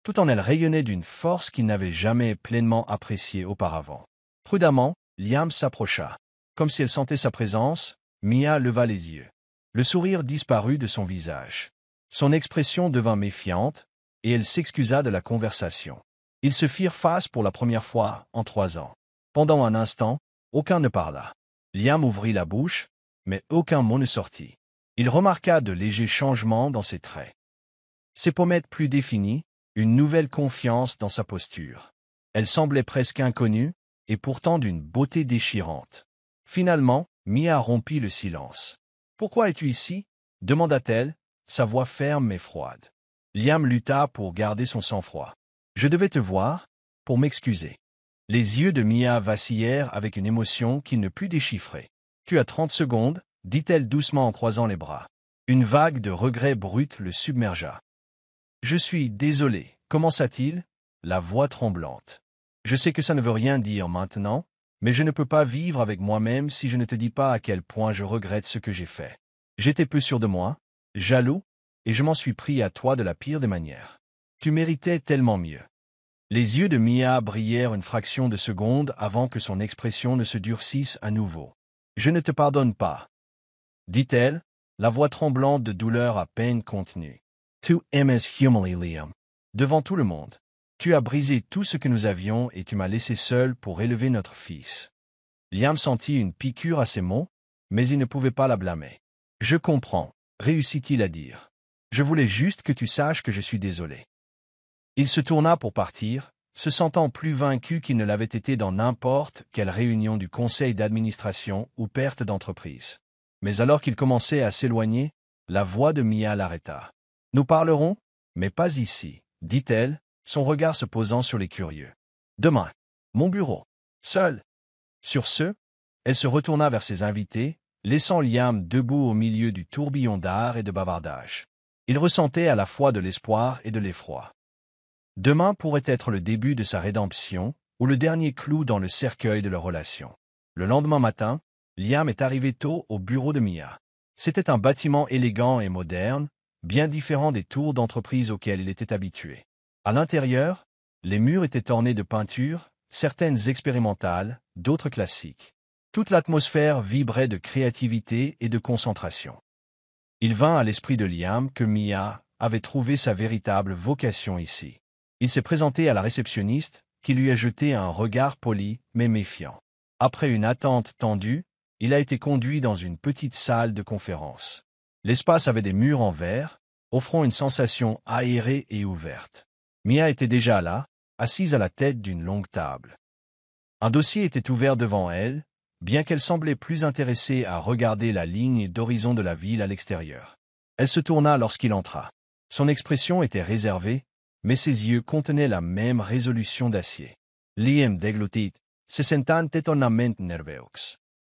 Tout en elle rayonnait d'une force qu'il n'avait jamais pleinement appréciée auparavant. Prudemment, Liam s'approcha. Comme si elle sentait sa présence, Mia leva les yeux. Le sourire disparut de son visage. Son expression devint méfiante, et elle s'excusa de la conversation. Ils se firent face pour la première fois en 3 ans. Pendant un instant, aucun ne parla. Liam ouvrit la bouche, mais aucun mot ne sortit. Il remarqua de légers changements dans ses traits. Ses pommettes plus définies, une nouvelle confiance dans sa posture. Elle semblait presque inconnue, et pourtant d'une beauté déchirante. Finalement, Mia rompit le silence. « Pourquoi es-tu ici » demanda-t-elle, sa voix ferme mais froide. Liam lutta pour garder son sang-froid. « Je devais te voir, pour m'excuser. » Les yeux de Mia vacillèrent avec une émotion qu'il ne put déchiffrer. « Tu as 30 secondes » dit-elle doucement en croisant les bras. Une vague de regrets brut le submergea. « Je suis désolé » commença-t-il, la voix tremblante. « Je sais que ça ne veut rien dire maintenant, mais je ne peux pas vivre avec moi-même si je ne te dis pas à quel point je regrette ce que j'ai fait. J'étais peu sûr de moi, jaloux, et je m'en suis pris à toi de la pire des manières. Tu méritais tellement mieux. » Les yeux de Mia brillèrent une fraction de seconde avant que son expression ne se durcisse à nouveau. « Je ne te pardonne pas, » dit-elle, la voix tremblante de douleur à peine contenue. « Tu m'as humilié, Liam. Devant tout le monde. Tu as brisé tout ce que nous avions et tu m'as laissé seul pour élever notre fils. » Liam sentit une piqûre à ces mots, mais il ne pouvait pas la blâmer. « Je comprends, » réussit-il à dire. « Je voulais juste que tu saches que je suis désolé. » Il se tourna pour partir, se sentant plus vaincu qu'il ne l'avait été dans n'importe quelle réunion du conseil d'administration ou perte d'entreprise. Mais alors qu'il commençait à s'éloigner, la voix de Mia l'arrêta. « Nous parlerons, mais pas ici, » dit-elle, son regard se posant sur les curieux. « Demain, mon bureau, seul. » Sur ce, elle se retourna vers ses invités, laissant Liam debout au milieu du tourbillon d'art et de bavardage. Il ressentait à la fois de l'espoir et de l'effroi. Demain pourrait être le début de sa rédemption, ou le dernier clou dans le cercueil de leur relation. Le lendemain matin, Liam est arrivé tôt au bureau de Mia. C'était un bâtiment élégant et moderne, bien différent des tours d'entreprise auxquelles il était habitué. À l'intérieur, les murs étaient ornés de peintures, certaines expérimentales, d'autres classiques. Toute l'atmosphère vibrait de créativité et de concentration. Il vint à l'esprit de Liam que Mia avait trouvé sa véritable vocation ici. Il s'est présenté à la réceptionniste, qui lui a jeté un regard poli mais méfiant. Après une attente tendue, il a été conduit dans une petite salle de conférence. L'espace avait des murs en verre, offrant une sensation aérée et ouverte. Mia était déjà là, assise à la tête d'une longue table. Un dossier était ouvert devant elle, bien qu'elle semblait plus intéressée à regarder la ligne d'horizon de la ville à l'extérieur. Elle se tourna lorsqu'il entra. Son expression était réservée, mais ses yeux contenaient la même résolution d'acier. Liam déglutit, se sentant étonnamment nerveux.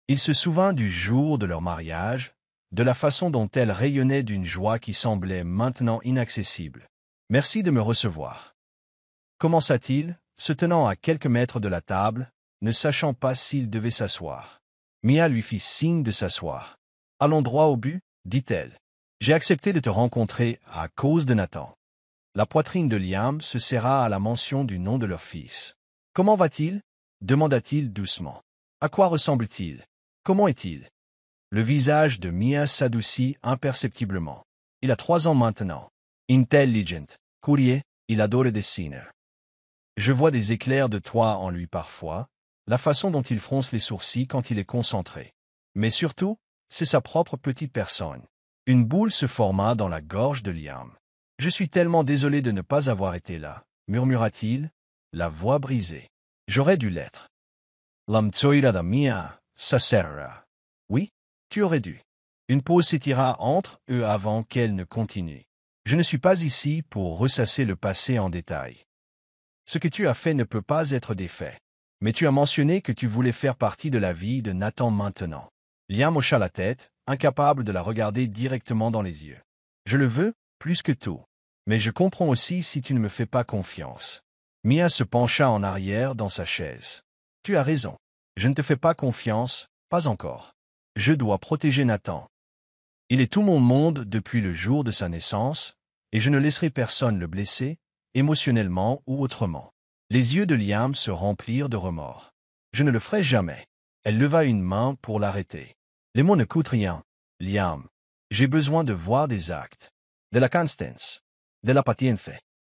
Il se souvint du jour de leur mariage, de la façon dont elle rayonnait d'une joie qui semblait maintenant inaccessible. « Merci de me recevoir. » Commença-t-il, se tenant à quelques mètres de la table, ne sachant pas s'il devait s'asseoir. Mia lui fit signe de s'asseoir. « Allons droit au but, » dit-elle. « J'ai accepté de te rencontrer à cause de Nathan. » La poitrine de Liam se serra à la mention du nom de leur fils. « Comment va-t-il » demanda-t-il doucement. « À quoi ressemble-t-il ? Comment est-il » Le visage de Mia s'adoucit imperceptiblement. « Il a 3 ans maintenant. Intelligent, courrier, il adore dessiner. Je vois des éclairs de toi en lui parfois, la façon dont il fronce les sourcils quand il est concentré. Mais surtout, c'est sa propre petite personne. Une boule se forma dans la gorge de Liam. « Je suis tellement désolé de ne pas avoir été là, » murmura-t-il, la voix brisée. « J'aurais dû l'être. »« L'amtsoira da mia, ça sera. » « Oui, tu aurais dû. » Une pause s'étira entre eux avant qu'elle ne continue. « Je ne suis pas ici pour ressasser le passé en détail. Ce que tu as fait ne peut pas être défait. Mais tu as mentionné que tu voulais faire partie de la vie de Nathan maintenant. » Liam hocha la tête, incapable de la regarder directement dans les yeux. « Je le veux, plus que tout. Mais je comprends aussi si tu ne me fais pas confiance. » Mia se pencha en arrière dans sa chaise. « Tu as raison. Je ne te fais pas confiance, pas encore. Je dois protéger Nathan. Il est tout mon monde depuis le jour de sa naissance, et je ne laisserai personne le blesser, émotionnellement ou autrement. » Les yeux de Liam se remplirent de remords. « Je ne le ferai jamais. » Elle leva une main pour l'arrêter. « Les mots ne coûtent rien, Liam. J'ai besoin de voir des actes. De la constance. De la patience. »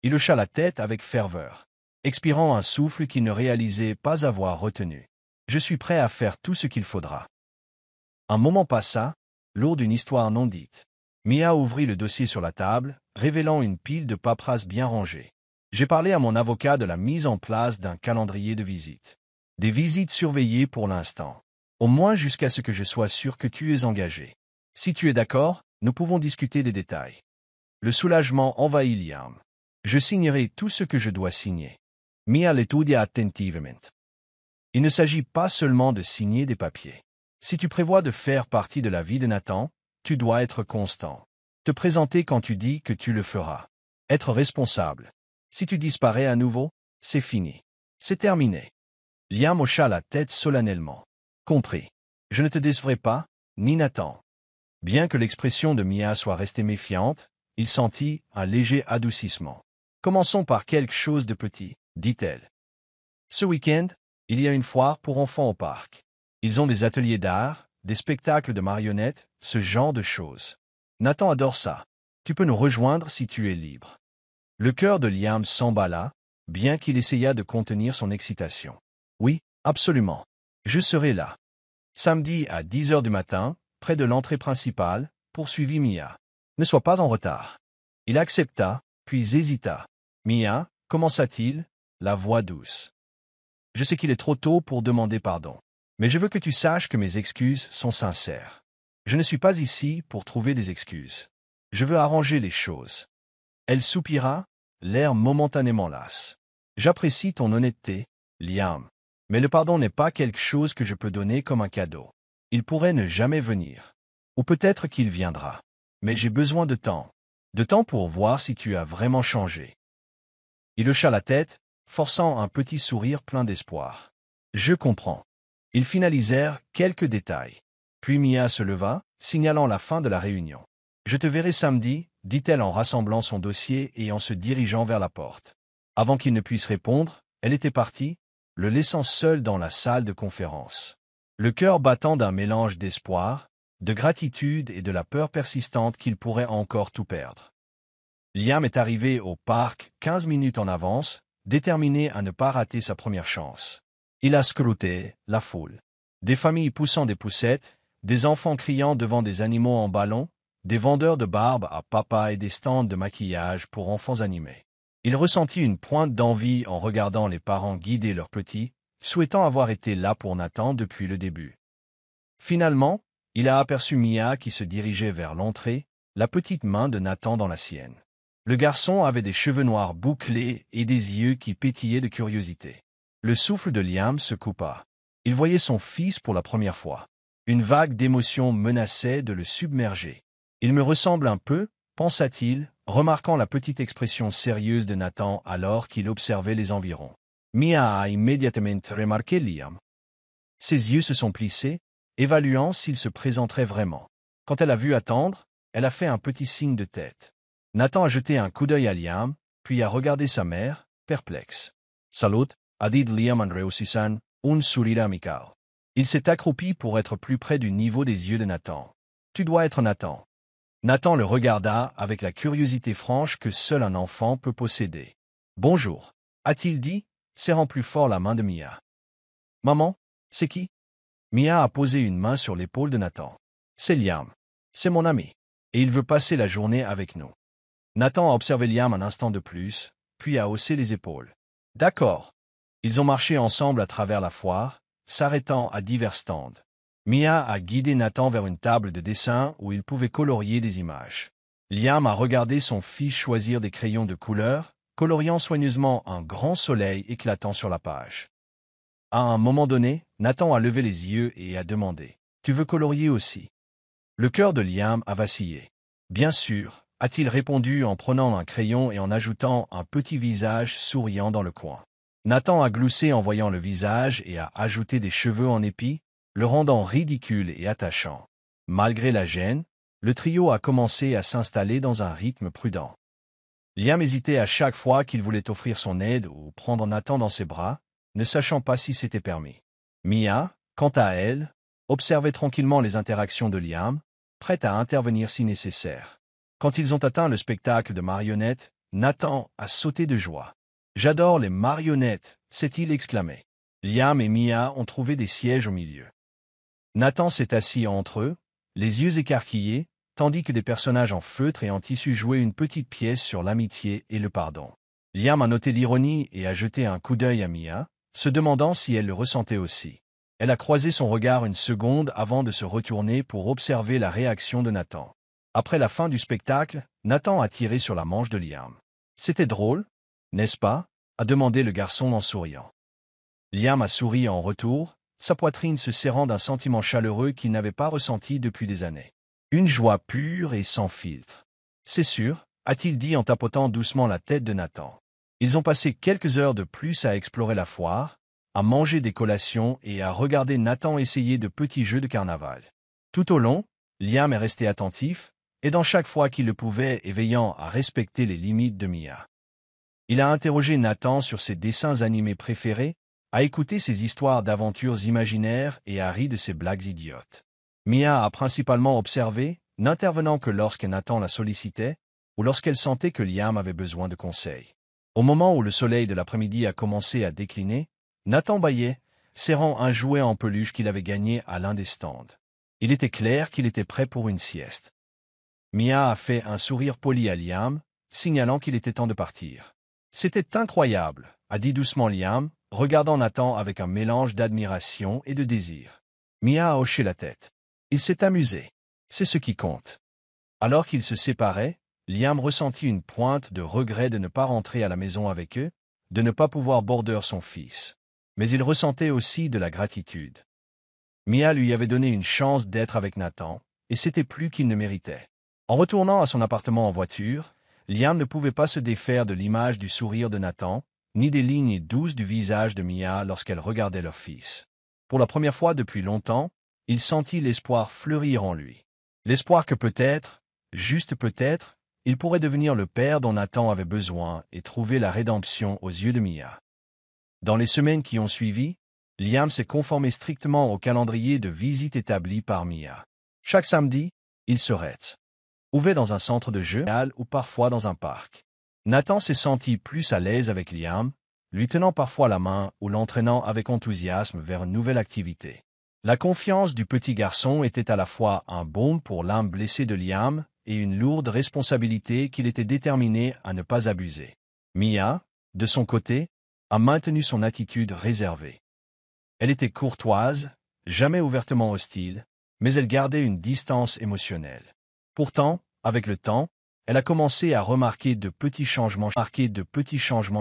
Il hocha la tête avec ferveur, expirant un souffle qu'il ne réalisait pas avoir retenu. « Je suis prêt à faire tout ce qu'il faudra. » Un moment passa, lourd d'une histoire non dite. Mia ouvrit le dossier sur la table, révélant une pile de paperasse bien rangée. « J'ai parlé à mon avocat de la mise en place d'un calendrier de visites. Des visites surveillées pour l'instant. Au moins jusqu'à ce que je sois sûr que tu es engagé. Si tu es d'accord, nous pouvons discuter des détails. » Le soulagement envahit Liam. « Je signerai tout ce que je dois signer. » Mia l'étudia attentivement. « Il ne s'agit pas seulement de signer des papiers. Si tu prévois de faire partie de la vie de Nathan, tu dois être constant. Te présenter quand tu dis que tu le feras. Être responsable. Si tu disparais à nouveau, c'est fini. C'est terminé. » Liam hocha la tête solennellement. « Compris. Je ne te décevrai pas, ni Nathan. » Bien que l'expression de Mia soit restée méfiante, il sentit un léger adoucissement. « Commençons par quelque chose de petit, » dit-elle. « Ce week-end, il y a une foire pour enfants au parc. Ils ont des ateliers d'art, des spectacles de marionnettes, ce genre de choses. Nathan adore ça. Tu peux nous rejoindre si tu es libre. » Le cœur de Liam s'emballa, bien qu'il essayât de contenir son excitation. « Oui, absolument. Je serai là. Samedi à 10 heures du matin, près de l'entrée principale, poursuivit Mia. Ne sois pas en retard. » Il accepta, puis hésita. « Mia, commença-t-il, la voix douce. Je sais qu'il est trop tôt pour demander pardon. Mais je veux que tu saches que mes excuses sont sincères. Je ne suis pas ici pour trouver des excuses. Je veux arranger les choses. » Elle soupira, l'air momentanément lasse. « J'apprécie ton honnêteté, Liam. Mais le pardon n'est pas quelque chose que je peux donner comme un cadeau. Il pourrait ne jamais venir. Ou peut-être qu'il viendra. Mais j'ai besoin de temps. De temps pour voir si tu as vraiment changé. » Il hocha la tête, forçant un petit sourire plein d'espoir. « Je comprends. » Ils finalisèrent quelques détails. Puis Mia se leva, signalant la fin de la réunion. « Je te verrai samedi, » dit-elle en rassemblant son dossier et en se dirigeant vers la porte. Avant qu'il ne puisse répondre, elle était partie, le laissant seul dans la salle de conférence. Le cœur battant d'un mélange d'espoir, de gratitude et de la peur persistante qu'il pourrait encore tout perdre. Liam est arrivé au parc 15 minutes en avance, déterminé à ne pas rater sa première chance. Il a scruté la foule. Des familles poussant des poussettes, des enfants criant devant des animaux en ballon, des vendeurs de barbe à papa et des stands de maquillage pour enfants animés. Il ressentit une pointe d'envie en regardant les parents guider leurs petits, souhaitant avoir été là pour Nathan depuis le début. Finalement, il a aperçu Mia qui se dirigeait vers l'entrée, la petite main de Nathan dans la sienne. Le garçon avait des cheveux noirs bouclés et des yeux qui pétillaient de curiosité. Le souffle de Liam se coupa. Il voyait son fils pour la première fois. Une vague d'émotion menaçait de le submerger. « Il me ressemble un peu », pensa-t-il, remarquant la petite expression sérieuse de Nathan alors qu'il observait les environs. Mia a immédiatement remarqué Liam. Ses yeux se sont plissés, évaluant s'il se présenterait vraiment. Quand elle a vu attendre, elle a fait un petit signe de tête. Nathan a jeté un coup d'œil à Liam, puis a regardé sa mère, perplexe. « Salut », a dit Liam en réussissant un sourire amical. Il s'est accroupi pour être plus près du niveau des yeux de Nathan. « Tu dois être Nathan. » Nathan le regarda avec la curiosité franche que seul un enfant peut posséder. Bonjour, a-t-il dit, serrant plus fort la main de Mia. Maman, c'est qui? Mia a posé une main sur l'épaule de Nathan. C'est Liam. C'est mon ami. Et il veut passer la journée avec nous. Nathan a observé Liam un instant de plus, puis a haussé les épaules. D'accord. Ils ont marché ensemble à travers la foire, s'arrêtant à divers stands. Mia a guidé Nathan vers une table de dessin où il pouvait colorier des images. Liam a regardé son fils choisir des crayons de couleur, coloriant soigneusement un grand soleil éclatant sur la page. À un moment donné, Nathan a levé les yeux et a demandé « Tu veux colorier aussi ?» Le cœur de Liam a vacillé. « Bien sûr », a-t-il répondu en prenant un crayon et en ajoutant un petit visage souriant dans le coin. Nathan a gloussé en voyant le visage et a ajouté des cheveux en épi, le rendant ridicule et attachant. Malgré la gêne, le trio a commencé à s'installer dans un rythme prudent. Liam hésitait à chaque fois qu'il voulait offrir son aide ou prendre Nathan dans ses bras, ne sachant pas si c'était permis. Mia, quant à elle, observait tranquillement les interactions de Liam, prête à intervenir si nécessaire. Quand ils ont atteint le spectacle de marionnettes, Nathan a sauté de joie. « J'adore les marionnettes !» s'est-il exclamé. Liam et Mia ont trouvé des sièges au milieu. Nathan s'est assis entre eux, les yeux écarquillés, tandis que des personnages en feutre et en tissu jouaient une petite pièce sur l'amitié et le pardon. Liam a noté l'ironie et a jeté un coup d'œil à Mia, se demandant si elle le ressentait aussi. Elle a croisé son regard une seconde avant de se retourner pour observer la réaction de Nathan. Après la fin du spectacle, Nathan a tiré sur la manche de Liam. « C'était drôle, n'est-ce pas ?» a demandé le garçon en souriant. Liam a souri en retour, sa poitrine se serrant d'un sentiment chaleureux qu'il n'avait pas ressenti depuis des années. Une joie pure et sans filtre. « C'est sûr », a-t-il dit en tapotant doucement la tête de Nathan. Ils ont passé quelques heures de plus à explorer la foire, à manger des collations et à regarder Nathan essayer de petits jeux de carnaval. Tout au long, Liam est resté attentif, aidant chaque fois qu'il le pouvait et veillant à respecter les limites de Mia. Il a interrogé Nathan sur ses dessins animés préférés, a écouté ses histoires d'aventures imaginaires et a ri de ses blagues idiotes. Mia a principalement observé, n'intervenant que lorsque Nathan la sollicitait ou lorsqu'elle sentait que Liam avait besoin de conseils. Au moment où le soleil de l'après-midi a commencé à décliner, Nathan bâillait, serrant un jouet en peluche qu'il avait gagné à l'un des stands. Il était clair qu'il était prêt pour une sieste. Mia a fait un sourire poli à Liam, signalant qu'il était temps de partir. « C'était incroyable », a dit doucement Liam, regardant Nathan avec un mélange d'admiration et de désir. Mia a hoché la tête. Il s'est amusé. C'est ce qui compte. Alors qu'ils se séparaient, Liam ressentit une pointe de regret de ne pas rentrer à la maison avec eux, de ne pas pouvoir border son fils. Mais il ressentait aussi de la gratitude. Mia lui avait donné une chance d'être avec Nathan, et c'était plus qu'il ne méritait. En retournant à son appartement en voiture, Liam ne pouvait pas se défaire de l'image du sourire de Nathan, ni des lignes douces du visage de Mia lorsqu'elle regardait leur fils. Pour la première fois depuis longtemps, il sentit l'espoir fleurir en lui. L'espoir que peut-être, juste peut-être, il pourrait devenir le père dont Nathan avait besoin et trouver la rédemption aux yeux de Mia. Dans les semaines qui ont suivi, Liam s'est conformé strictement au calendrier de visite établi par Mia. Chaque samedi, il serait ouvert dans un centre de jeux ou parfois dans un parc. Nathan s'est senti plus à l'aise avec Liam, lui tenant parfois la main ou l'entraînant avec enthousiasme vers une nouvelle activité. La confiance du petit garçon était à la fois un baume pour l'âme blessée de Liam et une lourde responsabilité qu'il était déterminé à ne pas abuser. Mia, de son côté, a maintenu son attitude réservée. Elle était courtoise, jamais ouvertement hostile, mais elle gardait une distance émotionnelle. Pourtant, avec le temps, elle a commencé à remarquer de petits changements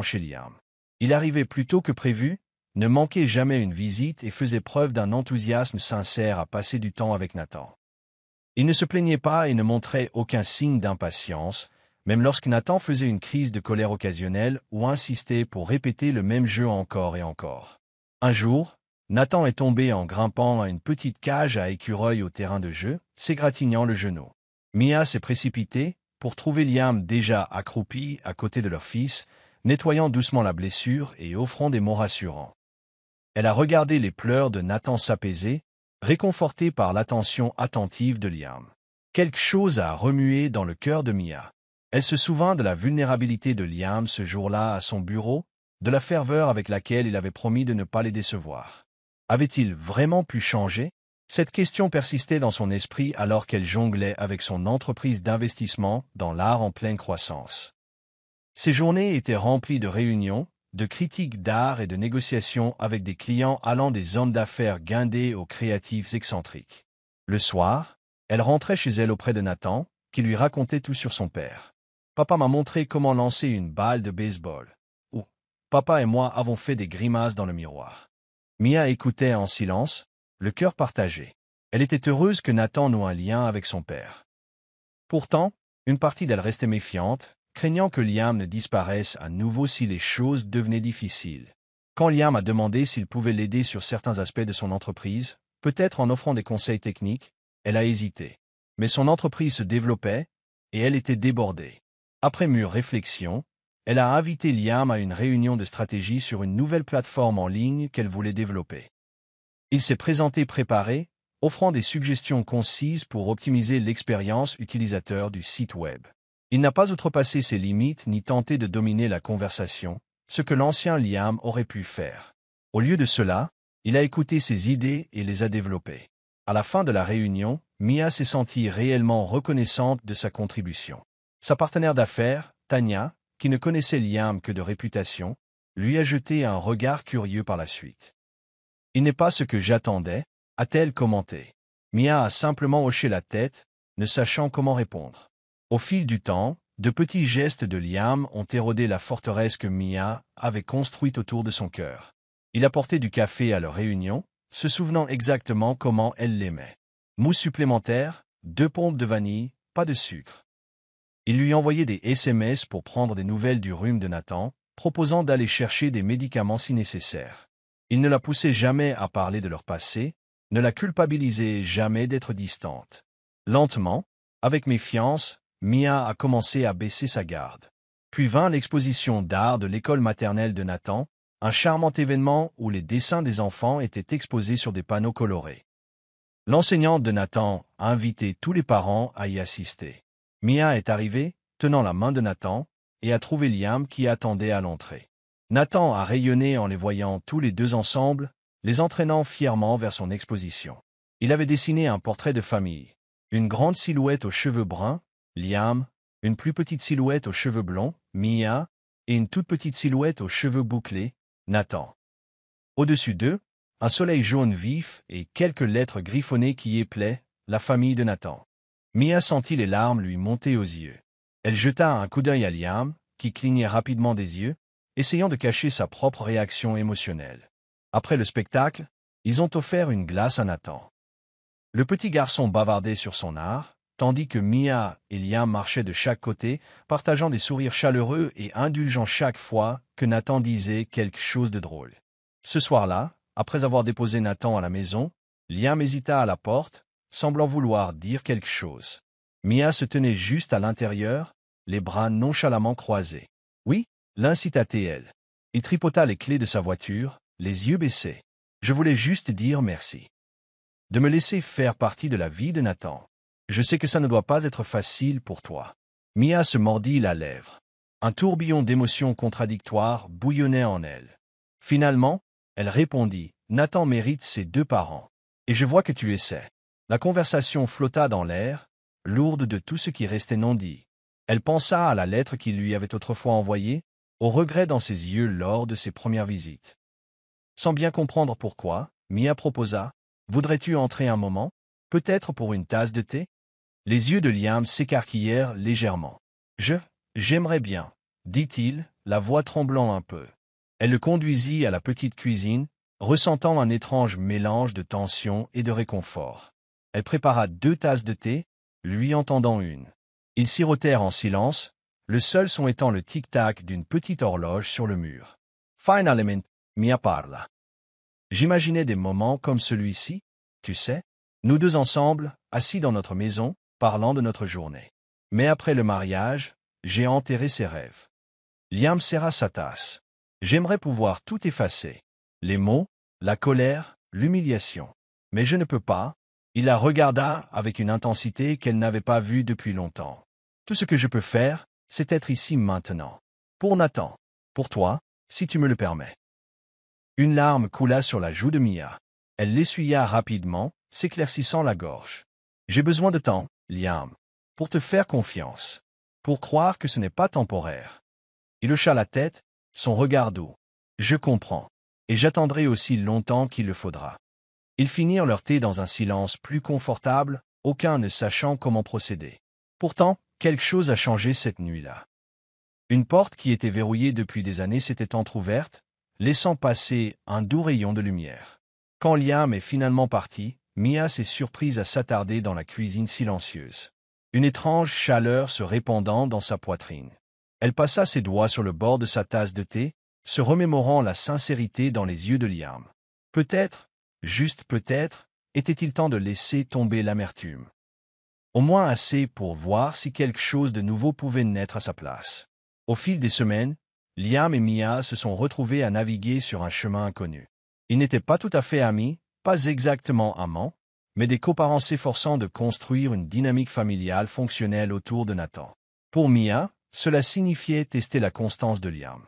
chez Liam. Il arrivait plus tôt que prévu, ne manquait jamais une visite et faisait preuve d'un enthousiasme sincère à passer du temps avec Nathan. Il ne se plaignait pas et ne montrait aucun signe d'impatience, même lorsque Nathan faisait une crise de colère occasionnelle ou insistait pour répéter le même jeu encore et encore. Un jour, Nathan est tombé en grimpant à une petite cage à écureuils au terrain de jeu, s'égratignant le genou. Mia s'est précipitée pour trouver Liam déjà accroupi à côté de leur fils, nettoyant doucement la blessure et offrant des mots rassurants. Elle a regardé les pleurs de Nathan s'apaiser, réconfortée par l'attention attentive de Liam. Quelque chose a remué dans le cœur de Mia. Elle se souvint de la vulnérabilité de Liam ce jour-là à son bureau, de la ferveur avec laquelle il avait promis de ne pas les décevoir. Avait-il vraiment pu changer? Cette question persistait dans son esprit alors qu'elle jonglait avec son entreprise d'investissement dans l'art en pleine croissance. Ses journées étaient remplies de réunions, de critiques d'art et de négociations avec des clients allant des hommes d'affaires guindés aux créatifs excentriques. Le soir, elle rentrait chez elle auprès de Nathan, qui lui racontait tout sur son père. « Papa m'a montré comment lancer une balle de baseball. » Ou « Papa et moi avons fait des grimaces dans le miroir. » Mia écoutait en silence, le cœur partagé. Elle était heureuse que Nathan noue un lien avec son père. Pourtant, une partie d'elle restait méfiante, craignant que Liam ne disparaisse à nouveau si les choses devenaient difficiles. Quand Liam a demandé s'il pouvait l'aider sur certains aspects de son entreprise, peut-être en offrant des conseils techniques, elle a hésité. Mais son entreprise se développait, et elle était débordée. Après mûre réflexion, elle a invité Liam à une réunion de stratégie sur une nouvelle plateforme en ligne qu'elle voulait développer. Il s'est présenté préparé, offrant des suggestions concises pour optimiser l'expérience utilisateur du site web. Il n'a pas outrepassé ses limites ni tenté de dominer la conversation, ce que l'ancien Liam aurait pu faire. Au lieu de cela, il a écouté ses idées et les a développées. À la fin de la réunion, Mia s'est sentie réellement reconnaissante de sa contribution. Sa partenaire d'affaires, Tanya, qui ne connaissait Liam que de réputation, lui a jeté un regard curieux par la suite. « Il n'est pas ce que j'attendais », a-t-elle commenté. Mia a simplement hoché la tête, ne sachant comment répondre. Au fil du temps, de petits gestes de Liam ont érodé la forteresse que Mia avait construite autour de son cœur. Il apportait du café à leur réunion, se souvenant exactement comment elle l'aimait. Mousse supplémentaire, 2 pompes de vanille, pas de sucre. Il lui envoyait des SMS pour prendre des nouvelles du rhume de Nathan, proposant d'aller chercher des médicaments si nécessaire. Il ne la poussait jamais à parler de leur passé, ne la culpabilisait jamais d'être distante. Lentement, avec méfiance, Mia a commencé à baisser sa garde. Puis vint l'exposition d'art de l'école maternelle de Nathan, un charmant événement où les dessins des enfants étaient exposés sur des panneaux colorés. L'enseignante de Nathan a invité tous les parents à y assister. Mia est arrivée, tenant la main de Nathan, et a trouvé Liam qui attendait à l'entrée. Nathan a rayonné en les voyant tous les deux ensemble, les entraînant fièrement vers son exposition. Il avait dessiné un portrait de famille. Une grande silhouette aux cheveux bruns, Liam, une plus petite silhouette aux cheveux blonds, Mia, et une toute petite silhouette aux cheveux bouclés, Nathan. Au-dessus d'eux, un soleil jaune vif et quelques lettres griffonnées qui éplaient « La famille de Nathan ». Mia sentit les larmes lui monter aux yeux. Elle jeta un coup d'œil à Liam, qui clignait rapidement des yeux, essayant de cacher sa propre réaction émotionnelle. Après le spectacle, ils ont offert une glace à Nathan. Le petit garçon bavardait sur son art, tandis que Mia et Liam marchaient de chaque côté, partageant des sourires chaleureux et indulgeant chaque fois que Nathan disait quelque chose de drôle. Ce soir-là, après avoir déposé Nathan à la maison, Liam hésita à la porte, semblant vouloir dire quelque chose. Mia se tenait juste à l'intérieur, les bras nonchalamment croisés. « Oui » l'incita-t-elle. Il tripota les clés de sa voiture, les yeux baissés. « Je voulais juste dire merci. De me laisser faire partie de la vie de Nathan. Je sais que ça ne doit pas être facile pour toi. » Mia se mordit la lèvre. Un tourbillon d'émotions contradictoires bouillonnait en elle. Finalement, elle répondit « Nathan mérite ses 2 parents. Et je vois que tu essaies. » La conversation flotta dans l'air, lourde de tout ce qui restait non dit. Elle pensa à la lettre qu'il lui avait autrefois envoyée, au regret dans ses yeux lors de ses premières visites. Sans bien comprendre pourquoi, Mia proposa « Voudrais-tu entrer un moment, peut-être pour une tasse de thé ?» Les yeux de Liam s'écarquillèrent légèrement. « J'aimerais bien, » dit-il, la voix tremblant un peu. Elle le conduisit à la petite cuisine, ressentant un étrange mélange de tension et de réconfort. Elle prépara 2 tasses de thé, lui en tendant une. Ils sirotèrent en silence, le seul son étant le tic-tac d'une petite horloge sur le mur. Finalement, Mia parla. J'imaginais des moments comme celui-ci, tu sais, nous 2 ensemble, assis dans notre maison, parlant de notre journée. Mais après le mariage, j'ai enterré ses rêves. Liam serra sa tasse. J'aimerais pouvoir tout effacer. Les mots, la colère, l'humiliation. Mais je ne peux pas. Il la regarda avec une intensité qu'elle n'avait pas vue depuis longtemps. Tout ce que je peux faire, c'est être ici maintenant. Pour Nathan. Pour toi, si tu me le permets. Une larme coula sur la joue de Mia. Elle l'essuya rapidement, s'éclaircissant la gorge. J'ai besoin de temps, Liam, pour te faire confiance, pour croire que ce n'est pas temporaire. Il hocha la tête, son regard doux. Je comprends, et j'attendrai aussi longtemps qu'il le faudra. Ils finirent leur thé dans un silence plus confortable, aucun ne sachant comment procéder. Pourtant, quelque chose a changé cette nuit-là. Une porte qui était verrouillée depuis des années s'était entr'ouverte, laissant passer un doux rayon de lumière. Quand Liam est finalement parti, Mia s'est surprise à s'attarder dans la cuisine silencieuse. Une étrange chaleur se répandant dans sa poitrine. Elle passa ses doigts sur le bord de sa tasse de thé, se remémorant la sincérité dans les yeux de Liam. Peut-être, juste peut-être, était-il temps de laisser tomber l'amertume. Au moins assez pour voir si quelque chose de nouveau pouvait naître à sa place. Au fil des semaines, Liam et Mia se sont retrouvés à naviguer sur un chemin inconnu. Ils n'étaient pas tout à fait amis, pas exactement amants, mais des coparents s'efforçant de construire une dynamique familiale fonctionnelle autour de Nathan. Pour Mia, cela signifiait tester la constance de Liam.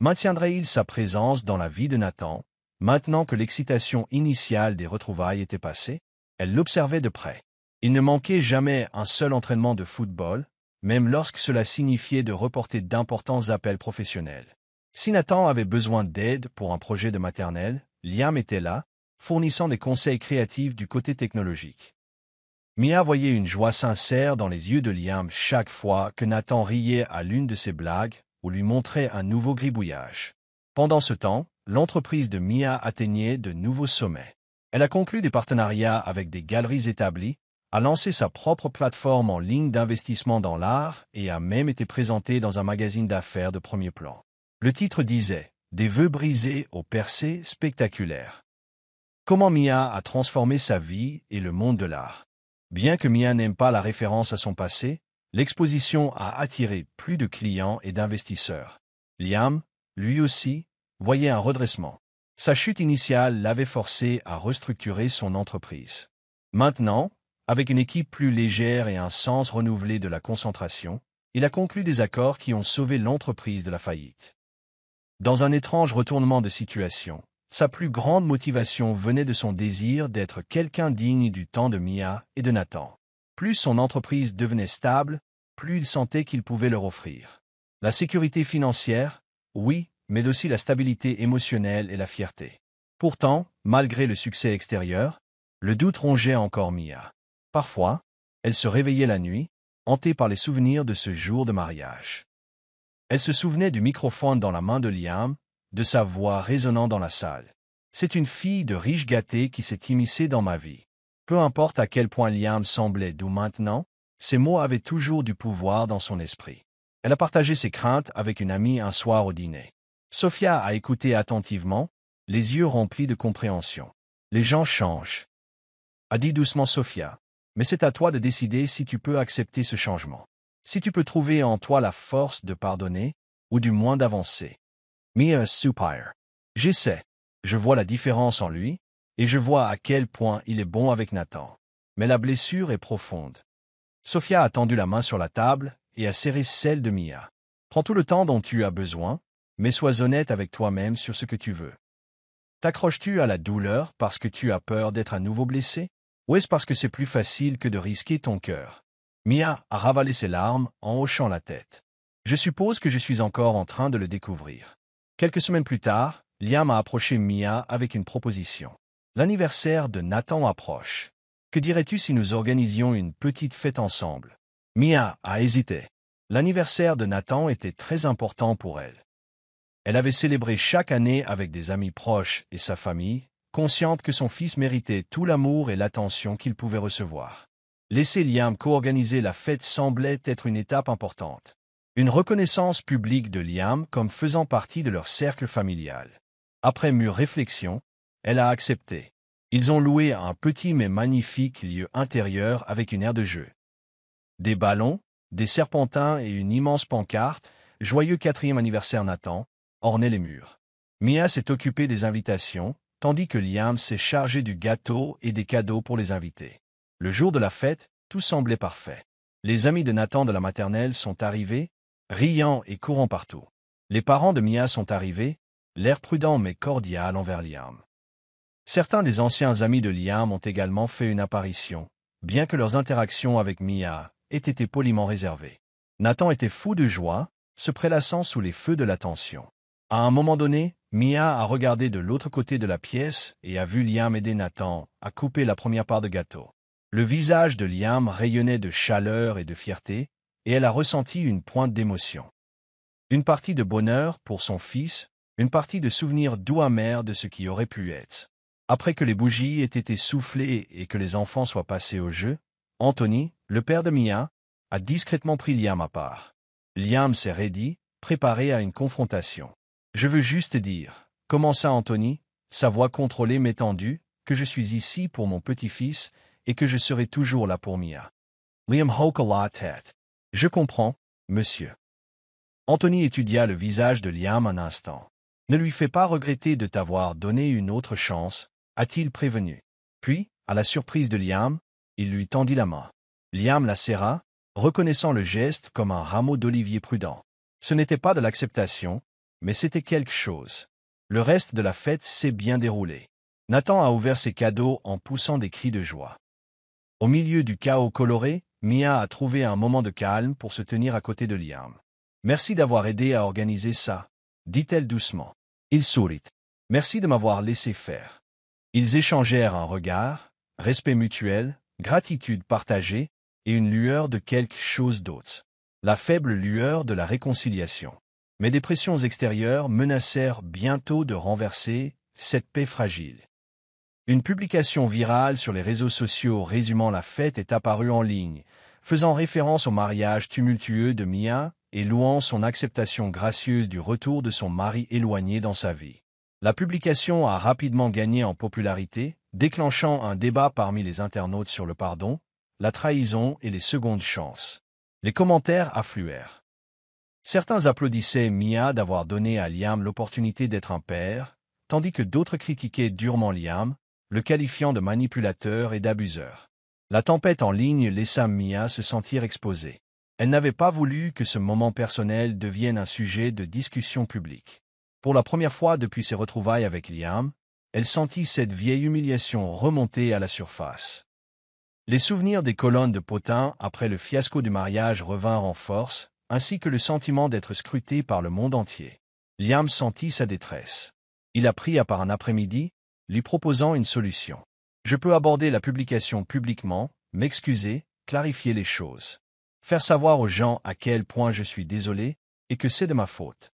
Maintiendrait-il sa présence dans la vie de Nathan, maintenant que l'excitation initiale des retrouvailles était passée? Elle l'observait de près. Il ne manquait jamais un seul entraînement de football, même lorsque cela signifiait de reporter d'importants appels professionnels. Si Nathan avait besoin d'aide pour un projet de maternelle, Liam était là, fournissant des conseils créatifs du côté technologique. Mia voyait une joie sincère dans les yeux de Liam chaque fois que Nathan riait à l'une de ses blagues ou lui montrait un nouveau gribouillage. Pendant ce temps, l'entreprise de Mia atteignait de nouveaux sommets. Elle a conclu des partenariats avec des galeries établies, a lancé sa propre plateforme en ligne d'investissement dans l'art et a même été présentée dans un magazine d'affaires de premier plan. Le titre disait « Des vœux brisés aux percées spectaculaires ». Comment Mia a transformé sa vie et le monde de l'art. Bien que Mia n'aime pas la référence à son passé, l'exposition a attiré plus de clients et d'investisseurs. Liam, lui aussi, voyait un redressement. Sa chute initiale l'avait forcé à restructurer son entreprise. Maintenant, avec une équipe plus légère et un sens renouvelé de la concentration, il a conclu des accords qui ont sauvé l'entreprise de la faillite. Dans un étrange retournement de situation, sa plus grande motivation venait de son désir d'être quelqu'un digne du temps de Mia et de Nathan. Plus son entreprise devenait stable, plus il sentait qu'il pouvait leur offrir. La sécurité financière, oui, mais aussi la stabilité émotionnelle et la fierté. Pourtant, malgré le succès extérieur, le doute rongeait encore Mia. Parfois, elle se réveillait la nuit, hantée par les souvenirs de ce jour de mariage. Elle se souvenait du microphone dans la main de Liam, de sa voix résonnant dans la salle. C'est une fille de riche gâtée qui s'est immiscée dans ma vie. Peu importe à quel point Liam semblait doux maintenant, ces mots avaient toujours du pouvoir dans son esprit. Elle a partagé ses craintes avec une amie un soir au dîner. Sophia a écouté attentivement, les yeux remplis de compréhension. Les gens changent, a dit doucement Sophia, mais c'est à toi de décider si tu peux accepter ce changement. Si tu peux trouver en toi la force de pardonner, ou du moins d'avancer. Mia soupire. J'essaie. Je vois la différence en lui, et je vois à quel point il est bon avec Nathan. Mais la blessure est profonde. Sophia a tendu la main sur la table et a serré celle de Mia. Prends tout le temps dont tu as besoin, mais sois honnête avec toi-même sur ce que tu veux. T'accroches-tu à la douleur parce que tu as peur d'être à nouveau blessé, ou est-ce parce que c'est plus facile que de risquer ton cœur? Mia a ravalé ses larmes en hochant la tête. Je suppose que je suis encore en train de le découvrir. Quelques semaines plus tard, Liam a approché Mia avec une proposition. L'anniversaire de Nathan approche. Que dirais-tu si nous organisions une petite fête ensemble? Mia a hésité. L'anniversaire de Nathan était très important pour elle. Elle avait célébré chaque année avec des amis proches et sa famille, consciente que son fils méritait tout l'amour et l'attention qu'il pouvait recevoir. Laisser Liam co-organiser la fête semblait être une étape importante. Une reconnaissance publique de Liam comme faisant partie de leur cercle familial. Après mûre réflexion, elle a accepté. Ils ont loué un petit mais magnifique lieu intérieur avec une aire de jeu. Des ballons, des serpentins et une immense pancarte, « Joyeux 4e anniversaire Nathan », ornaient les murs. Mia s'est occupée des invitations, tandis que Liam s'est chargé du gâteau et des cadeaux pour les invités. Le jour de la fête, tout semblait parfait. Les amis de Nathan de la maternelle sont arrivés, riant et courant partout. Les parents de Mia sont arrivés, l'air prudent mais cordial envers Liam. Certains des anciens amis de Liam ont également fait une apparition, bien que leurs interactions avec Mia aient été poliment réservées. Nathan était fou de joie, se prélassant sous les feux de l'attention. À un moment donné, Mia a regardé de l'autre côté de la pièce et a vu Liam aider Nathan à couper la première part de gâteau. Le visage de Liam rayonnait de chaleur et de fierté, et elle a ressenti une pointe d'émotion. Une partie de bonheur pour son fils, une partie de souvenirs doux amers de ce qui aurait pu être. Après que les bougies aient été soufflées et que les enfants soient passés au jeu, Anthony, le père de Mia, a discrètement pris Liam à part. Liam s'est raidi, préparé à une confrontation. « Je veux juste dire, » commença Anthony, sa voix contrôlée mais tendue, « que je suis ici pour mon petit-fils et que je serai toujours là pour Mia. » Liam hocha la tête. « Je comprends, monsieur. » Anthony étudia le visage de Liam un instant. « Ne lui fais pas regretter de t'avoir donné une autre chance, a-t-il prévenu. Puis, à la surprise de Liam, il lui tendit la main. Liam la serra, reconnaissant le geste comme un rameau d'olivier prudent. Ce n'était pas de l'acceptation, mais c'était quelque chose. Le reste de la fête s'est bien déroulé. Nathan a ouvert ses cadeaux en poussant des cris de joie. Au milieu du chaos coloré, Mia a trouvé un moment de calme pour se tenir à côté de Liam. « Merci d'avoir aidé à organiser ça, » dit-elle doucement. Il sourit. « Merci de m'avoir laissé faire. » Ils échangèrent un regard, respect mutuel, gratitude partagée et une lueur de quelque chose d'autre. La faible lueur de la réconciliation. Mais des pressions extérieures menacèrent bientôt de renverser cette paix fragile. Une publication virale sur les réseaux sociaux résumant la fête est apparue en ligne, faisant référence au mariage tumultueux de Mia et louant son acceptation gracieuse du retour de son mari éloigné dans sa vie. La publication a rapidement gagné en popularité, déclenchant un débat parmi les internautes sur le pardon, la trahison et les secondes chances. Les commentaires affluèrent. Certains applaudissaient Mia d'avoir donné à Liam l'opportunité d'être un père, tandis que d'autres critiquaient durement Liam, le qualifiant de manipulateur et d'abuseur. La tempête en ligne laissa Mia se sentir exposée. Elle n'avait pas voulu que ce moment personnel devienne un sujet de discussion publique. Pour la première fois depuis ses retrouvailles avec Liam, elle sentit cette vieille humiliation remonter à la surface. Les souvenirs des colonnes de potin après le fiasco du mariage revinrent en force, ainsi que le sentiment d'être scruté par le monde entier. Liam sentit sa détresse. Il a pris à part un après-midi, lui proposant une solution. « Je peux aborder la publication publiquement, m'excuser, clarifier les choses. Faire savoir aux gens à quel point je suis désolé et que c'est de ma faute. »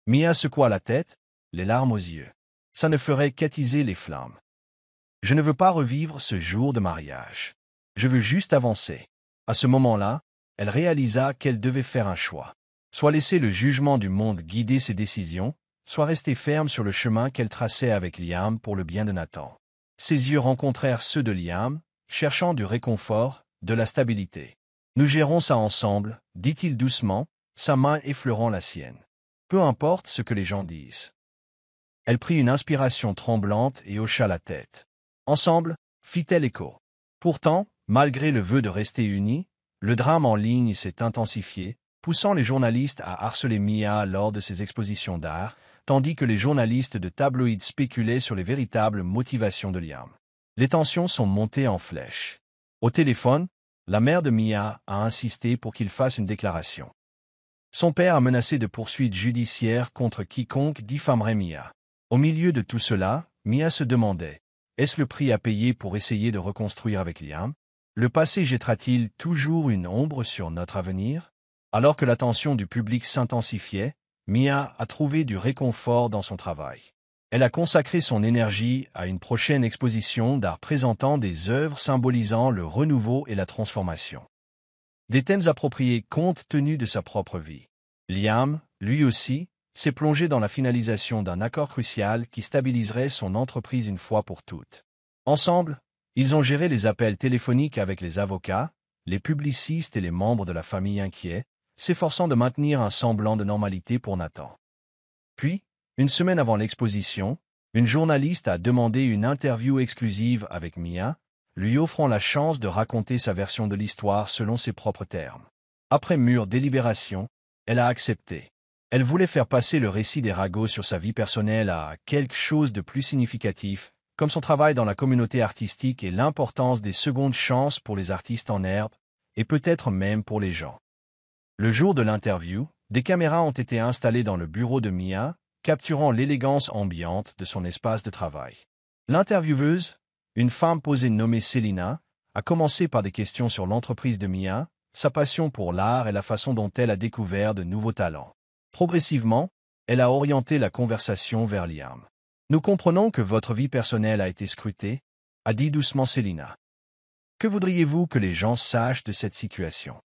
Mia secoua la tête, les larmes aux yeux. Ça ne ferait qu'attiser les flammes. « Je ne veux pas revivre ce jour de mariage. Je veux juste avancer. » À ce moment-là, elle réalisa qu'elle devait faire un choix. Soit laisser le jugement du monde guider ses décisions, soit rester ferme sur le chemin qu'elle traçait avec Liam pour le bien de Nathan. Ses yeux rencontrèrent ceux de Liam, cherchant du réconfort, de la stabilité. « Nous gérons ça ensemble, » dit-il doucement, sa main effleurant la sienne. « Peu importe ce que les gens disent. » Elle prit une inspiration tremblante et hocha la tête. « Ensemble, » fit-elle écho. Pourtant, malgré le vœu de rester unis, le drame en ligne s'est intensifié, poussant les journalistes à harceler Mia lors de ses expositions d'art, tandis que les journalistes de tabloïds spéculaient sur les véritables motivations de Liam. Les tensions sont montées en flèche. Au téléphone, la mère de Mia a insisté pour qu'il fasse une déclaration. Son père a menacé de poursuites judiciaires contre quiconque diffamerait Mia. Au milieu de tout cela, Mia se demandait, est-ce le prix à payer pour essayer de reconstruire avec Liam? Le passé jettera-t-il toujours une ombre sur notre avenir? Alors que l'attention du public s'intensifiait, Mia a trouvé du réconfort dans son travail. Elle a consacré son énergie à une prochaine exposition d'art présentant des œuvres symbolisant le renouveau et la transformation. Des thèmes appropriés compte tenu de sa propre vie. Liam, lui aussi, s'est plongé dans la finalisation d'un accord crucial qui stabiliserait son entreprise une fois pour toutes. Ensemble, ils ont géré les appels téléphoniques avec les avocats, les publicistes et les membres de la famille inquiets, s'efforçant de maintenir un semblant de normalité pour Nathan. Puis, une semaine avant l'exposition, une journaliste a demandé une interview exclusive avec Mia, lui offrant la chance de raconter sa version de l'histoire selon ses propres termes. Après mûre délibération, elle a accepté. Elle voulait faire passer le récit des ragots sur sa vie personnelle à quelque chose de plus significatif, comme son travail dans la communauté artistique et l'importance des secondes chances pour les artistes en herbe, et peut-être même pour les gens. Le jour de l'interview, des caméras ont été installées dans le bureau de Mia, capturant l'élégance ambiante de son espace de travail. L'intervieweuse, une femme posée nommée Selina, a commencé par des questions sur l'entreprise de Mia, sa passion pour l'art et la façon dont elle a découvert de nouveaux talents. Progressivement, elle a orienté la conversation vers Liam. « Nous comprenons que votre vie personnelle a été scrutée », a dit doucement Selina. « Que voudriez-vous que les gens sachent de cette situation ?»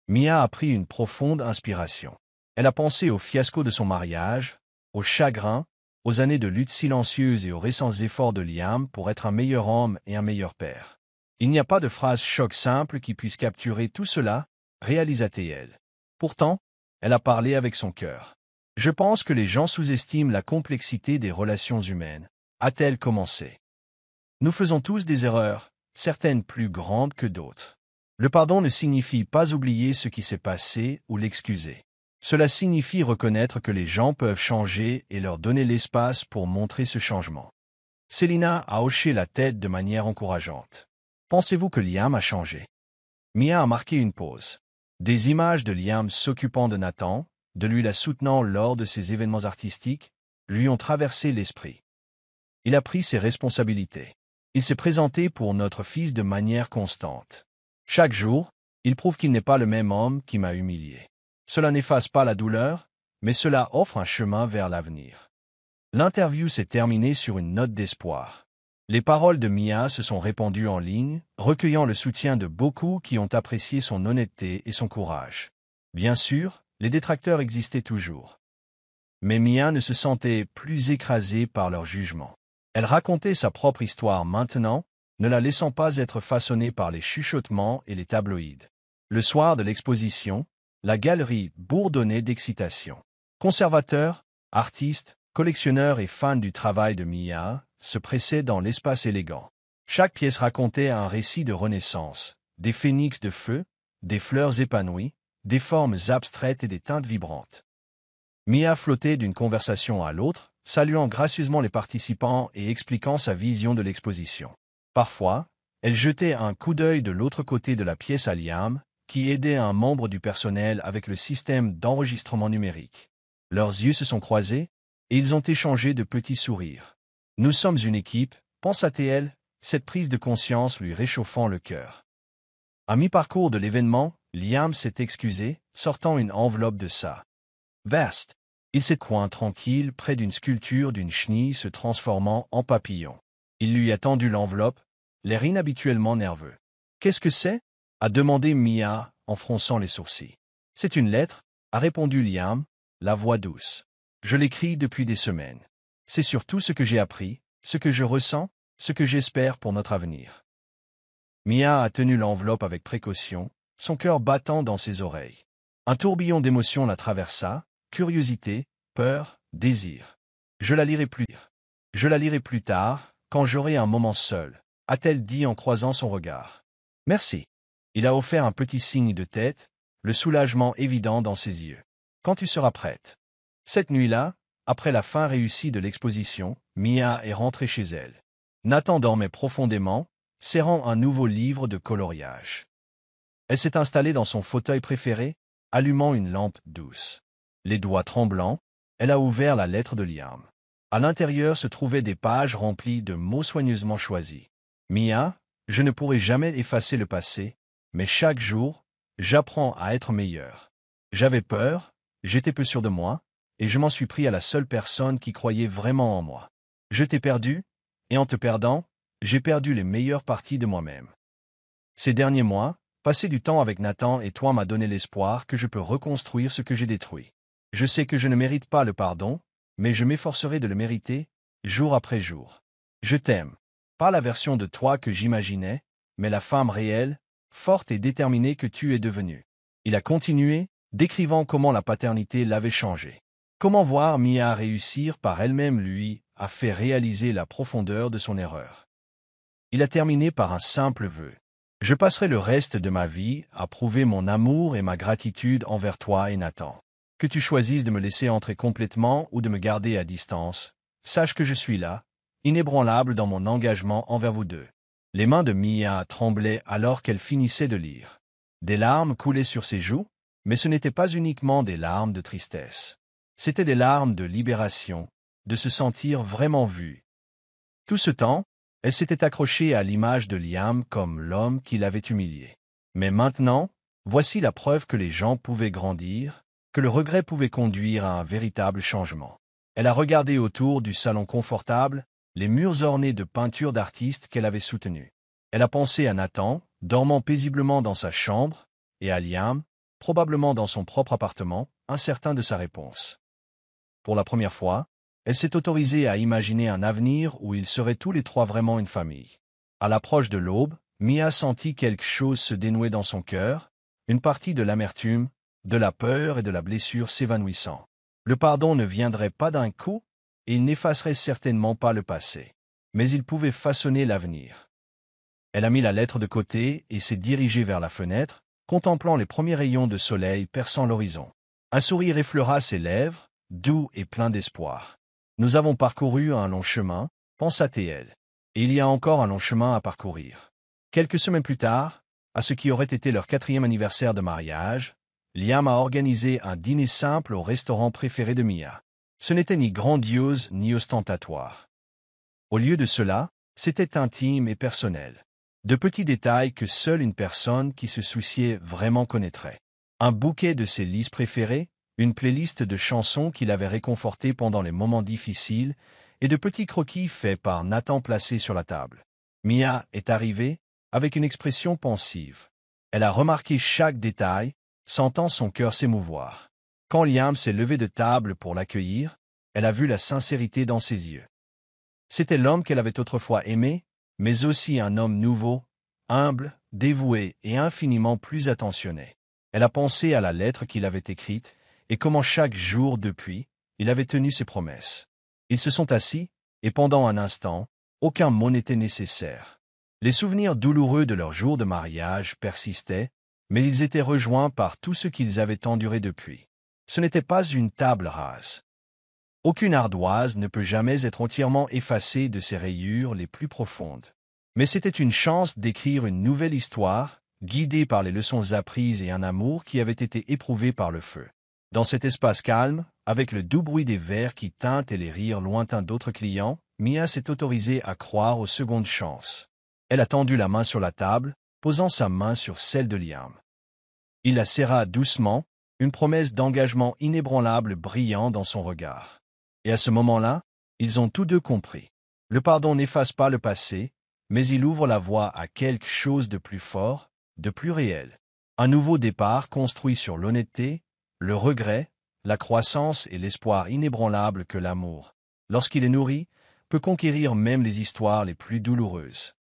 Mia a pris une profonde inspiration. Elle a pensé au fiasco de son mariage, au chagrin, aux années de lutte silencieuse et aux récents efforts de Liam pour être un meilleur homme et un meilleur père. Il n'y a pas de phrase choc simple qui puisse capturer tout cela, réalisa-t-elle. Pourtant, elle a parlé avec son cœur. « Je pense que les gens sous-estiment la complexité des relations humaines, a-t-elle commencé. Nous faisons tous des erreurs, certaines plus grandes que d'autres. Le pardon ne signifie pas oublier ce qui s'est passé ou l'excuser. Cela signifie reconnaître que les gens peuvent changer et leur donner l'espace pour montrer ce changement. » Selina a hoché la tête de manière encourageante. « Pensez-vous que Liam a changé ?» Mia a marqué une pause. Des images de Liam s'occupant de Nathan, de lui la soutenant lors de ses événements artistiques, lui ont traversé l'esprit. Il a pris ses responsabilités. Il s'est présenté pour notre fils de manière constante. Chaque jour, il prouve qu'il n'est pas le même homme qui m'a humilié. Cela n'efface pas la douleur, mais cela offre un chemin vers l'avenir. L'interview s'est terminée sur une note d'espoir. Les paroles de Mia se sont répandues en ligne, recueillant le soutien de beaucoup qui ont apprécié son honnêteté et son courage. Bien sûr, les détracteurs existaient toujours. Mais Mia ne se sentait plus écrasée par leur jugement. Elle racontait sa propre histoire maintenant, ne la laissant pas être façonnée par les chuchotements et les tabloïds. Le soir de l'exposition, la galerie bourdonnait d'excitation. Conservateurs, artistes, collectionneurs et fans du travail de Mia se pressaient dans l'espace élégant. Chaque pièce racontait un récit de renaissance, des phénix de feu, des fleurs épanouies, des formes abstraites et des teintes vibrantes. Mia flottait d'une conversation à l'autre, saluant gracieusement les participants et expliquant sa vision de l'exposition. Parfois, elle jetait un coup d'œil de l'autre côté de la pièce à Liam, qui aidait un membre du personnel avec le système d'enregistrement numérique. Leurs yeux se sont croisés, et ils ont échangé de petits sourires. « Nous sommes une équipe », pensa-t-elle, cette prise de conscience lui réchauffant le cœur. À mi-parcours de l'événement, Liam s'est excusé, sortant une enveloppe de sa veste. Il s'est coin tranquille près d'une sculpture d'une chenille se transformant en papillon. Il lui a tendu l'enveloppe, l'air inhabituellement nerveux. « Qu'est-ce que c'est ?» a demandé Mia en fronçant les sourcils. « C'est une lettre » a répondu Liam, la voix douce. « Je l'écris depuis des semaines. C'est surtout ce que j'ai appris, ce que je ressens, ce que j'espère pour notre avenir. » Mia a tenu l'enveloppe avec précaution, son cœur battant dans ses oreilles. Un tourbillon d'émotions la traversa, curiosité, peur, désir. « Je la lirai plus tard, quand j'aurai un moment seul, » a-t-elle dit en croisant son regard. « Merci. » Il a offert un petit signe de tête, le soulagement évident dans ses yeux. « Quand tu seras prête. » Cette nuit-là, après la fin réussie de l'exposition, Mia est rentrée chez elle. Nathan dormait profondément, serrant un nouveau livre de coloriage. Elle s'est installée dans son fauteuil préféré, allumant une lampe douce. Les doigts tremblants, elle a ouvert la lettre de Liam. À l'intérieur se trouvaient des pages remplies de mots soigneusement choisis. « Mia, je ne pourrai jamais effacer le passé, mais chaque jour, j'apprends à être meilleur. J'avais peur, j'étais peu sûr de moi, et je m'en suis pris à la seule personne qui croyait vraiment en moi. Je t'ai perdu, et en te perdant, j'ai perdu les meilleures parties de moi-même. Ces derniers mois, passer du temps avec Nathan et toi m'a donné l'espoir que je peux reconstruire ce que j'ai détruit. Je sais que je ne mérite pas le pardon, mais je m'efforcerai de le mériter, jour après jour. Je t'aime. Pas la version de toi que j'imaginais, mais la femme réelle, forte et déterminée que tu es devenue. » Il a continué, décrivant comment la paternité l'avait changé. Comment voir Mia réussir par elle-même lui a fait réaliser la profondeur de son erreur. Il a terminé par un simple vœu. Je passerai le reste de ma vie à prouver mon amour et ma gratitude envers toi et Nathan. Que tu choisisses de me laisser entrer complètement ou de me garder à distance, sache que je suis là, inébranlable dans mon engagement envers vous deux. Les mains de Mia tremblaient alors qu'elle finissait de lire. Des larmes coulaient sur ses joues, mais ce n'étaient pas uniquement des larmes de tristesse. C'étaient des larmes de libération, de se sentir vraiment vue. Tout ce temps, elle s'était accrochée à l'image de Liam comme l'homme qui l'avait humiliée. Mais maintenant, voici la preuve que les gens pouvaient grandir, que le regret pouvait conduire à un véritable changement. Elle a regardé autour du salon confortable, les murs ornés de peintures d'artistes qu'elle avait soutenues. Elle a pensé à Nathan, dormant paisiblement dans sa chambre, et à Liam, probablement dans son propre appartement, incertain de sa réponse. Pour la première fois, elle s'est autorisée à imaginer un avenir où ils seraient tous les trois vraiment une famille. À l'approche de l'aube, Mia sentit quelque chose se dénouer dans son cœur, une partie de l'amertume, de la peur et de la blessure s'évanouissant. Le pardon ne viendrait pas d'un coup, et il n'effacerait certainement pas le passé. Mais il pouvait façonner l'avenir. Elle a mis la lettre de côté et s'est dirigée vers la fenêtre, contemplant les premiers rayons de soleil perçant l'horizon. Un sourire effleura ses lèvres, doux et plein d'espoir. Nous avons parcouru un long chemin, pensa-t-elle, et il y a encore un long chemin à parcourir. Quelques semaines plus tard, à ce qui aurait été leur 4e anniversaire de mariage, Liam a organisé un dîner simple au restaurant préféré de Mia. Ce n'était ni grandiose ni ostentatoire. Au lieu de cela, c'était intime et personnel. De petits détails que seule une personne qui se souciait vraiment connaîtrait. Un bouquet de ses listes préférées, une playlist de chansons qui l'avaient réconforté pendant les moments difficiles, et de petits croquis faits par Nathan placés sur la table. Mia est arrivée, avec une expression pensive. Elle a remarqué chaque détail, sentant son cœur s'émouvoir. Quand Liam s'est levé de table pour l'accueillir, elle a vu la sincérité dans ses yeux. C'était l'homme qu'elle avait autrefois aimé, mais aussi un homme nouveau, humble, dévoué et infiniment plus attentionné. Elle a pensé à la lettre qu'il avait écrite, et comment chaque jour depuis, il avait tenu ses promesses. Ils se sont assis, et pendant un instant, aucun mot n'était nécessaire. Les souvenirs douloureux de leur jour de mariage persistaient, mais ils étaient rejoints par tout ce qu'ils avaient enduré depuis. Ce n'était pas une table rase. Aucune ardoise ne peut jamais être entièrement effacée de ses rayures les plus profondes. Mais c'était une chance d'écrire une nouvelle histoire, guidée par les leçons apprises et un amour qui avait été éprouvé par le feu. Dans cet espace calme, avec le doux bruit des verres qui tintent et les rires lointains d'autres clients, Mia s'est autorisée à croire aux secondes chances. Elle a tendu la main sur la table, posant sa main sur celle de Liam. Il la serra doucement, une promesse d'engagement inébranlable brillant dans son regard. Et à ce moment-là, ils ont tous deux compris. Le pardon n'efface pas le passé, mais il ouvre la voie à quelque chose de plus fort, de plus réel. Un nouveau départ construit sur l'honnêteté, le regret, la croissance et l'espoir inébranlable que l'amour, lorsqu'il est nourri, peut conquérir même les histoires les plus douloureuses.